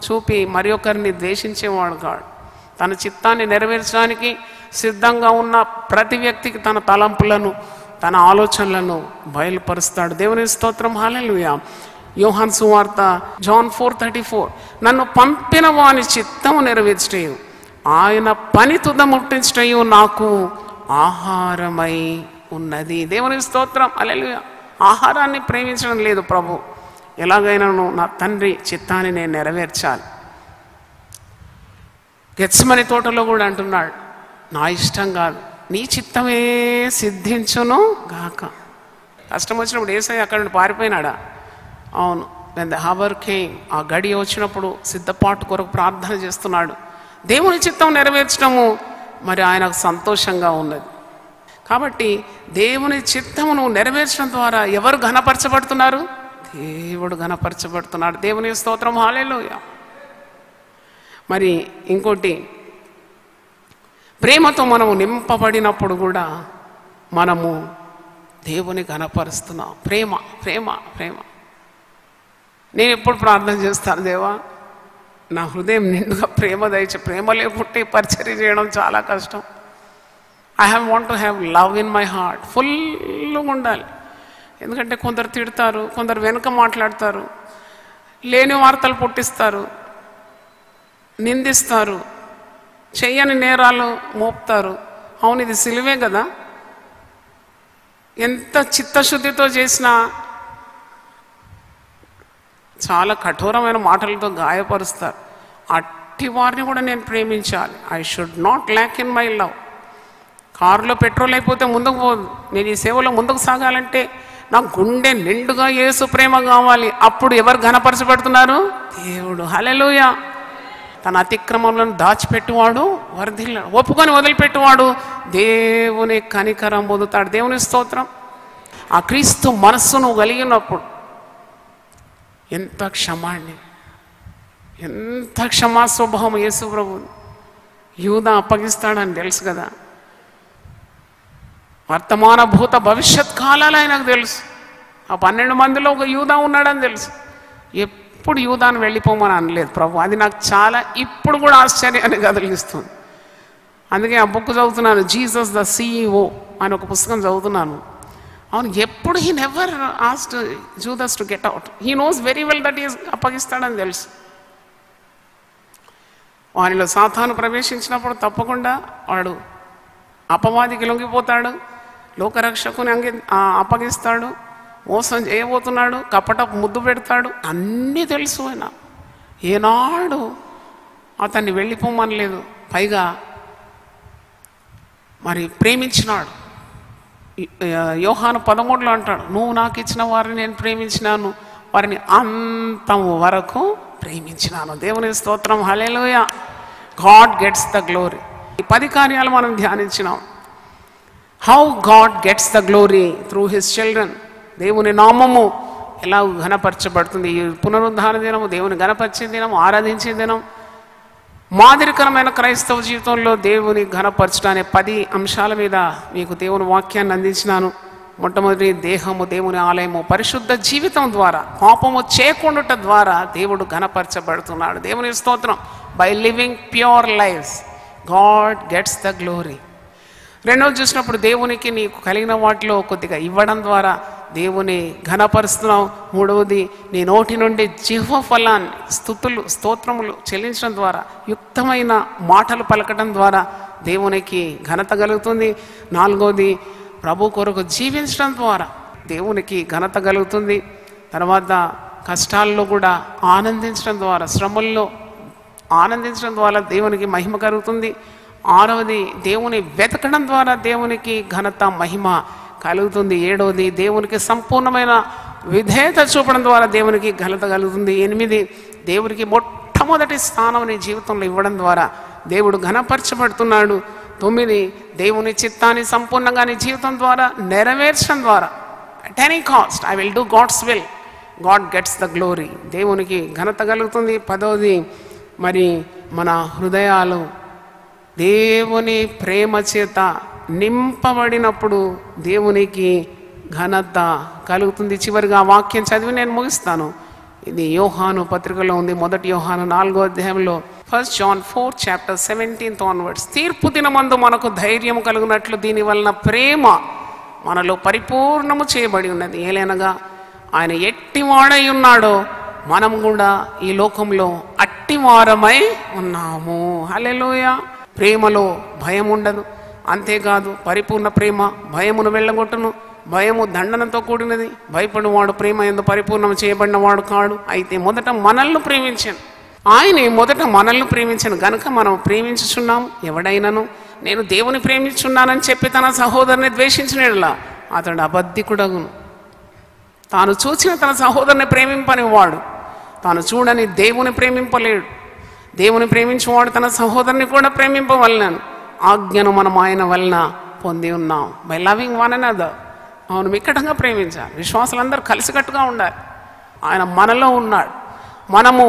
చూపి మరి ఒకరిని ద్వేషించేవాడు కాడు. తన చిత్తాన్ని నెరవేర్చడానికి సిద్ధంగా ఉన్న ప్రతి వ్యక్తికి తన తలంపులను, తన ఆలోచనలను బయలుపరుస్తాడు. దేవుని స్తోత్రం, హల్లెలూయా. యోహాను సువార్త జాన్ 4:34, నన్ను పంపిన వాని చిత్తము నెరవేర్చటయు ఆయన పని తుదముట్టించటయు నాకు ఆహారమై ఉన్నది. దేవుని స్తోత్రం, హల్లెలూయా. ఆహారాన్ని ప్రేమించడం లేదు ప్రభు. ఎలాగైనాను నా తండ్రి చిత్తాన్ని నేను నెరవేర్చాలి. గెత్సెమనే తోటలో కూడా అంటున్నాడు, నా ఇష్టం కాదు నీ చిత్తమే సిద్ధించును గాక. కష్టం వచ్చినప్పుడు యేసయ్య అక్కడ నుండి పారిపోయినాడా? అవును. when the hour came, ఆ గడియ వచ్చినప్పుడు సిద్ధపాటు కొరకు ప్రార్థన చేస్తున్నాడు. దేవుని చిత్తం నెరవేర్చడము మరి ఆయనకు సంతోషంగా ఉన్నది. కాబట్టి దేవుని చిత్తమును నెరవేర్చడం ద్వారా ఎవరు ఘనపరచబడుతున్నారు? దేవుడు ఘనపరచబడుతున్నాడు. దేవుని స్తోత్రం, హల్లెలూయా. మరి ఇంకోటి, ప్రేమతో మనము నింపబడినప్పుడు కూడా మనము దేవుని ఘనపరుస్తున్నాం. ప్రేమ ప్రేమ ప్రేమ. నేను ఎప్పుడు ప్రార్థన చేస్తాను, దేవా నా హృదయం నిండుగా ప్రేమ దయచే. ప్రేమ లేకుంటే పరిచర్య చేయడం చాలా కష్టం. I want to have love in my heart. ఫుల్గా ఉండాలి. ఎందుకంటే కొందరు తిడతారు, కొందరు వెనుక మాట్లాడతారు, లేని వార్తలు పుట్టిస్తారు, నిందిస్తారు, చెయ్యని నేరాలు మోపుతారు. అవును, ఇది సిలువే కదా. ఎంత చిత్తశుద్ధితో చేసినా చాలా కఠోరమైన మాటలతో గాయపరుస్తారు. అట్టి వారిని కూడా నేను ప్రేమించాలి. I should not lakh in my love. కారులో పెట్రోల్ అయిపోతే ముందుకు పోదు. నేను ఈ సేవలో ముందుకు సాగాలంటే నాకు గుండె నిండుగా యేసు ప్రేమ కావాలి. అప్పుడు ఎవరు ఘనపరచబడుతున్నారు? దేవుడు. హల్లెలూయా. తన అతిక్రమములను దాచిపెట్టువాడు వర్ధిల్లాడు, ఒప్పుకొని వదిలిపెట్టువాడు దేవుని కనికరం పొందుతాడు. దేవుని స్తోత్రం. ఆ క్రీస్తు మనస్సును కలిగినప్పుడు ఎంత క్షమాన్ని, ఎంత క్షమా స్వభావం యేసు ప్రభు. యూదా అప్పగిస్తాడని తెలుసు కదా. వర్తమాన భూత భవిష్యత్ కాలాలు ఆయనకు తెలుసు. ఆ 12 మందిలో ఒక యూదా ఉన్నాడని తెలుసు. ఎప్పుడు యూదాను వెళ్ళిపోమని అనలేదు ప్రభు. అది నాకు చాలా ఇప్పుడు కూడా ఆశ్చర్యాన్ని కదిలిస్తుంది. అందుకే ఆ బుక్ చదువుతున్నాను, జీసస్ ద CEO అని ఒక పుస్తకం చదువుతున్నాను. అవును, ఎప్పుడు he never asked Judas to get out. He knows very well that is అప్పగిస్తాడని తెలుసు. వారిలో సాతాను ప్రవేశించినప్పుడు తప్పకుండా వాడు అపవాదికి లొంగిపోతాడు, లోకరక్షకుని అప్పగిస్తాడు, మోసం చేయబోతున్నాడు, కపటపు ముద్దు పెడతాడు. అన్నీ తెలుసు. ఆయన ఏనాడు అతన్ని వెళ్ళిపోమనలేదు. పైగా మరి ప్రేమించినాడు. యోహాను 13లో అంటాడు, నువ్వు నాకు ఇచ్చిన వారిని నేను ప్రేమించినాను, వారిని అంతం వరకు ప్రేమించినాను. దేవుని స్తోత్రం. హల్లెలూయా. God gets the glory. ఈ 10 కార్యాలు మనం ధ్యానించినాం. How God gets the glory through his children. దేవుని నామము ఎలా ఘనపరచబడుతుంది. ఈ పునరుద్ధాన దినము దేవుని ఘనపరిచే దినం, ఆరాధించే దినం. మాదిరికరమైన క్రైస్తవ జీవితంలో దేవుని ఘనపరచడానికి 10 అంశాల మీద మీకు దేవుని వాక్యాన్ని అందించినాను. మొట్టమొదటి, దేహము దేవుని ఆలయము. పరిశుద్ధ జీవితం ద్వారా, పాపము చేయకుండుట ద్వారా దేవుడు ఘనపరచబడుతున్నాడు. దేవుని స్తోత్రం. By living pure lives God gets the glory. రెండవది చూసినప్పుడు, దేవునికి నీకు కలిగిన వాటిలో కొద్దిగా ఇవ్వడం ద్వారా దేవుని ఘనపరుస్తున్నావు. మూడవది, నీ నోటి నుండి జిహ్వ ఫలాన్ని, స్తోత్రములు చెల్లించడం ద్వారా, యుక్తమైన మాటలు పలకడం ద్వారా దేవునికి ఘనత కలుగుతుంది. నాలుగవది, ప్రభు కొరకు జీవించడం ద్వారా దేవునికి ఘనత కలుగుతుంది. తర్వాత కష్టాల్లో కూడా ఆనందించడం ద్వారా, శ్రమల్లో ఆనందించడం ద్వారా దేవునికి మహిమ కలుగుతుంది. ఆరవది, దేవుని వెతకడం ద్వారా దేవునికి ఘనత మహిమ కలుగుతుంది. ఏడవది, దేవునికి సంపూర్ణమైన విధేయత చూపడం ద్వారా దేవునికి ఘనత కలుగుతుంది. 8, దేవునికి మొట్టమొదటి స్థానం నీ జీవితంలో ఇవ్వడం ద్వారా దేవుడు ఘనపరచబడుతున్నాడు. 9, దేవుని చిత్తాన్ని సంపూర్ణంగా నీ జీవితం ద్వారా నెరవేర్చడం ద్వారా, at any cost I will do God's will, God gets the glory. దేవునికి ఘనత కలుగుతుంది. 10, మరి మన హృదయాలు దేవుని ప్రేమ చేత నింపబడినప్పుడు దేవునికి ఘనత కలుగుతుంది. చివరిగా ఆ వాక్యం చదివి నేను ముగిస్తాను. ఇది యోహాను పత్రికలో ఉంది. 1 యోహాను 4వ అధ్యాయంలో 1 John 4:17 ఆన్వర్డ్స్. తీర్పు దినమందు మనకు ధైర్యం కలుగునట్లు దీని వలన ప్రేమ మనలో పరిపూర్ణము చేయబడి ఉన్నది. ఏలైనగా ఆయన ఎట్టివాడై ఉన్నాడో మనం కూడా ఈ లోకంలో అట్టివారమై ఉన్నాము. హల్లెలూయా. ప్రేమలో భయం ఉండదు. అంతేకాదు, పరిపూర్ణ ప్రేమ భయమును వెళ్ళగొట్టును. భయము దండనతో కూడినది. భయపడినవాడు ప్రేమ యందు పరిపూర్ణం చేయబడినవాడు కాడు. అయితే మొదట మనల్ని ప్రేమించాను. ఆయనే మొదట మనల్ని ప్రేమించాను గనుక మనం ప్రేమించుచున్నాము. ఎవడైనాను నేను దేవుని ప్రేమించున్నానని చెప్పి తన సహోదరుని ద్వేషించినట్లా అతడు అబద్ధికుడగును. తాను చూసిన తన సహోదరుని ప్రేమింపని వాడు తాను చూడని దేవుని ప్రేమింపలేడు. దేవుని ప్రేమించేవాడు తన సహోదరుని కూడా ప్రేమింపవలనను ఆజ్ఞను మనం ఆయన వలన పొంది ఉన్నాం. By loving one another. అవును, మిక్కటంగా ప్రేమించాలి. విశ్వాసులందరూ కలిసికట్టుగా ఉండాలి. ఆయన మనలో ఉన్నాడు. మనము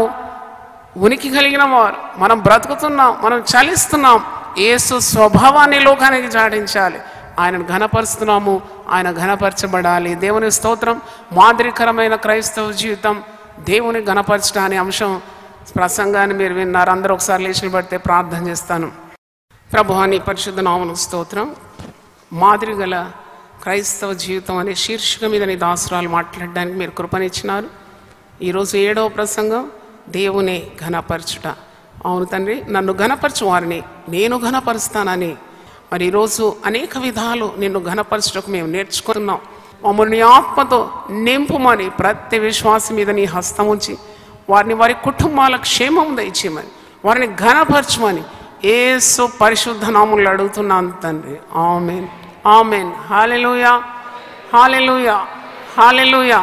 ఉనికి కలిగిన వారు, మనం బ్రతుకుతున్నాం, మనం చలిస్తున్నాం. యేసు స్వభావాన్ని లోకానికి చాటించాలి. ఆయనను ఘనపరుస్తున్నాము, ఆయన ఘనపరచబడాలి. దేవుని స్తోత్రం. మాదిరికరమైన క్రైస్తవ జీవితం దేవుని ఘనపరచడం అనే అంశం ప్రసంగాన్ని మీరు విన్నారు. అందరూ ఒకసారి లేచి పడితే ప్రార్థన చేస్తాను. ప్రభువా, నీ పరిశుద్ధ నామమునకు స్తోత్రం. మాదిరి గల క్రైస్తవ జీవితం అనే శీర్షిక మీద నీ దాసురాలు మాట్లాడడానికి మీరు కృపనిచ్చినారు. ఈరోజు 7వ ప్రసంగం, దేవుని ఘనపరచుట. అవును తండ్రి, నన్ను ఘనపరచు వారిని నేను ఘనపరుస్తానని మరి ఈరోజు అనేక విధాలు నిన్ను ఘనపరచుటకు మేము నేర్చుకున్నాం. మమ్మల్ని ఆత్మతో నింపుమని ప్రతి విశ్వాసం మీద నీ హస్తం ఉంచి వారిని వారి కుటుంబాల క్షేమం దయచేయమని, వారిని ఘనపరచమని యేసు పరిశుద్ధ నామములో అడుగుతున్నాను తండ్రి. ఆమేన్, ఆమేన్. హల్లెలూయా, హల్లెలూయా, హల్లెలూయా.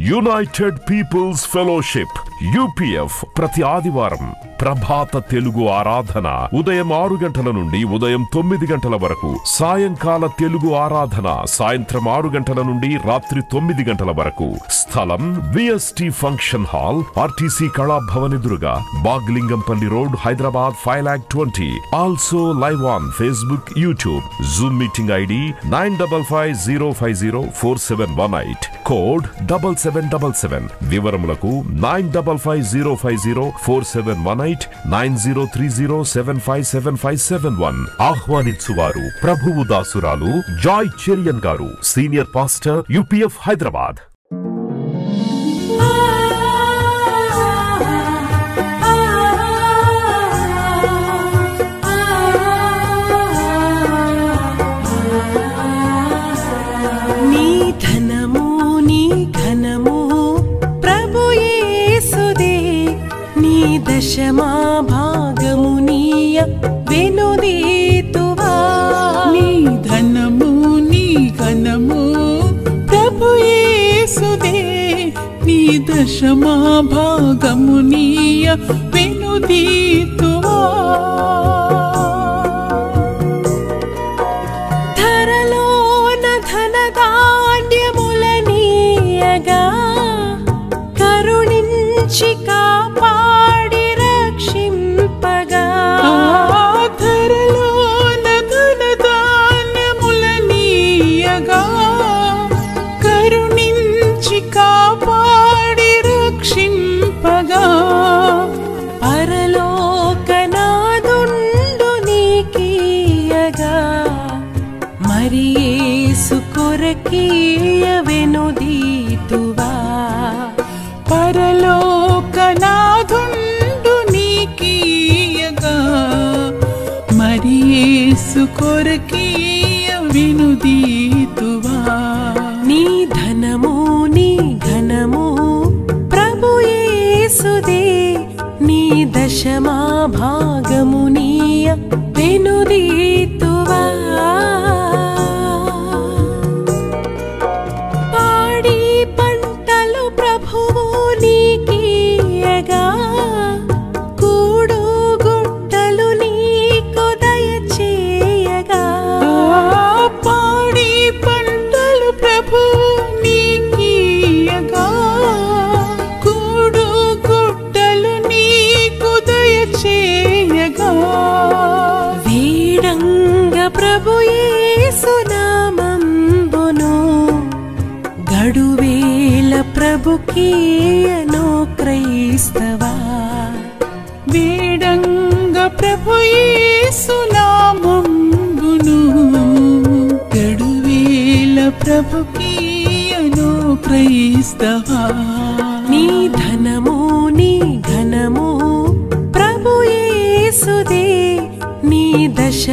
యునైటెడ్ పీపుల్స్ ఫెలోషిప్ యూపీఎఫ్ ప్రతి ఆదివారం ప్రభాత తెలుగు ఆరాధన ఉదయం 6 గంటల నుండి ఉదయం 9 గంటల వరకు, సాయంకాల తెలుగు ఆరాధన సాయంత్రం 6 గంటల నుండి రాత్రి 9 గంటల వరకు. స్థలం VST function hall, RTC Kalabhavan ఎదురుగా, Bagh Lingampally road, Hyderabad 5,20,000. Also live on Facebook, YouTube. Zoom meeting ID 9550504718, code 7777. వివరములకు 9550504718, 9030757571. ఆహ్వానించువారు ప్రభువు దాసురాలు Joy Cherian garu, senior pastor, UPF Hyderabad. నీ ధనము నీ ఘనము ప్రభు యేసుదే, నీ దశమా భాగము నీయ వెనుదీతువా. నీ ధనము నీ ఘనము ప్రభు యేసుదే, నీ దశమా భాగము నీయ వెనుదీతువా. ధరలోన ధనధాన్యములనీయగా కరుణించి కాపాడి రక్షింపగా. ధరలోన ధనధాన్యములనీయగా కరుణించి కాపాడి రక్షింపగా. పరలోకనాదుండు నీకీయగా మరి యేసు కొరకీయ వెనుదీతువా. పరలోకనాథుండు నీకీయగా మరి యేసు కొరకీయ వెనుదీతువా. నీ ధనము నీ ఘనము ప్రభు యేసుదే, నీ దశమా భాగము నీయ వెనుదీతువా. పాడి పంటలు ప్రభువు నీకీయగా కూడు గుట్టలు నీకు దయచేయగా. పాడి పంటలు ప్రభు నీకీయగా కూడు గుట్టలు నీకు దయచేయగా. వీడంగ ప్రభు యేసు నామంబును గడువేల ప్రభుకీయను క్రైస్తవా. వేడంగ ప్రభు యేసు నామంబును గడువేల ప్రభుకీయను క్రైస్తవా. నీ ధనము నీ ఘనము ప్రభు యేసుదే, నీ దశ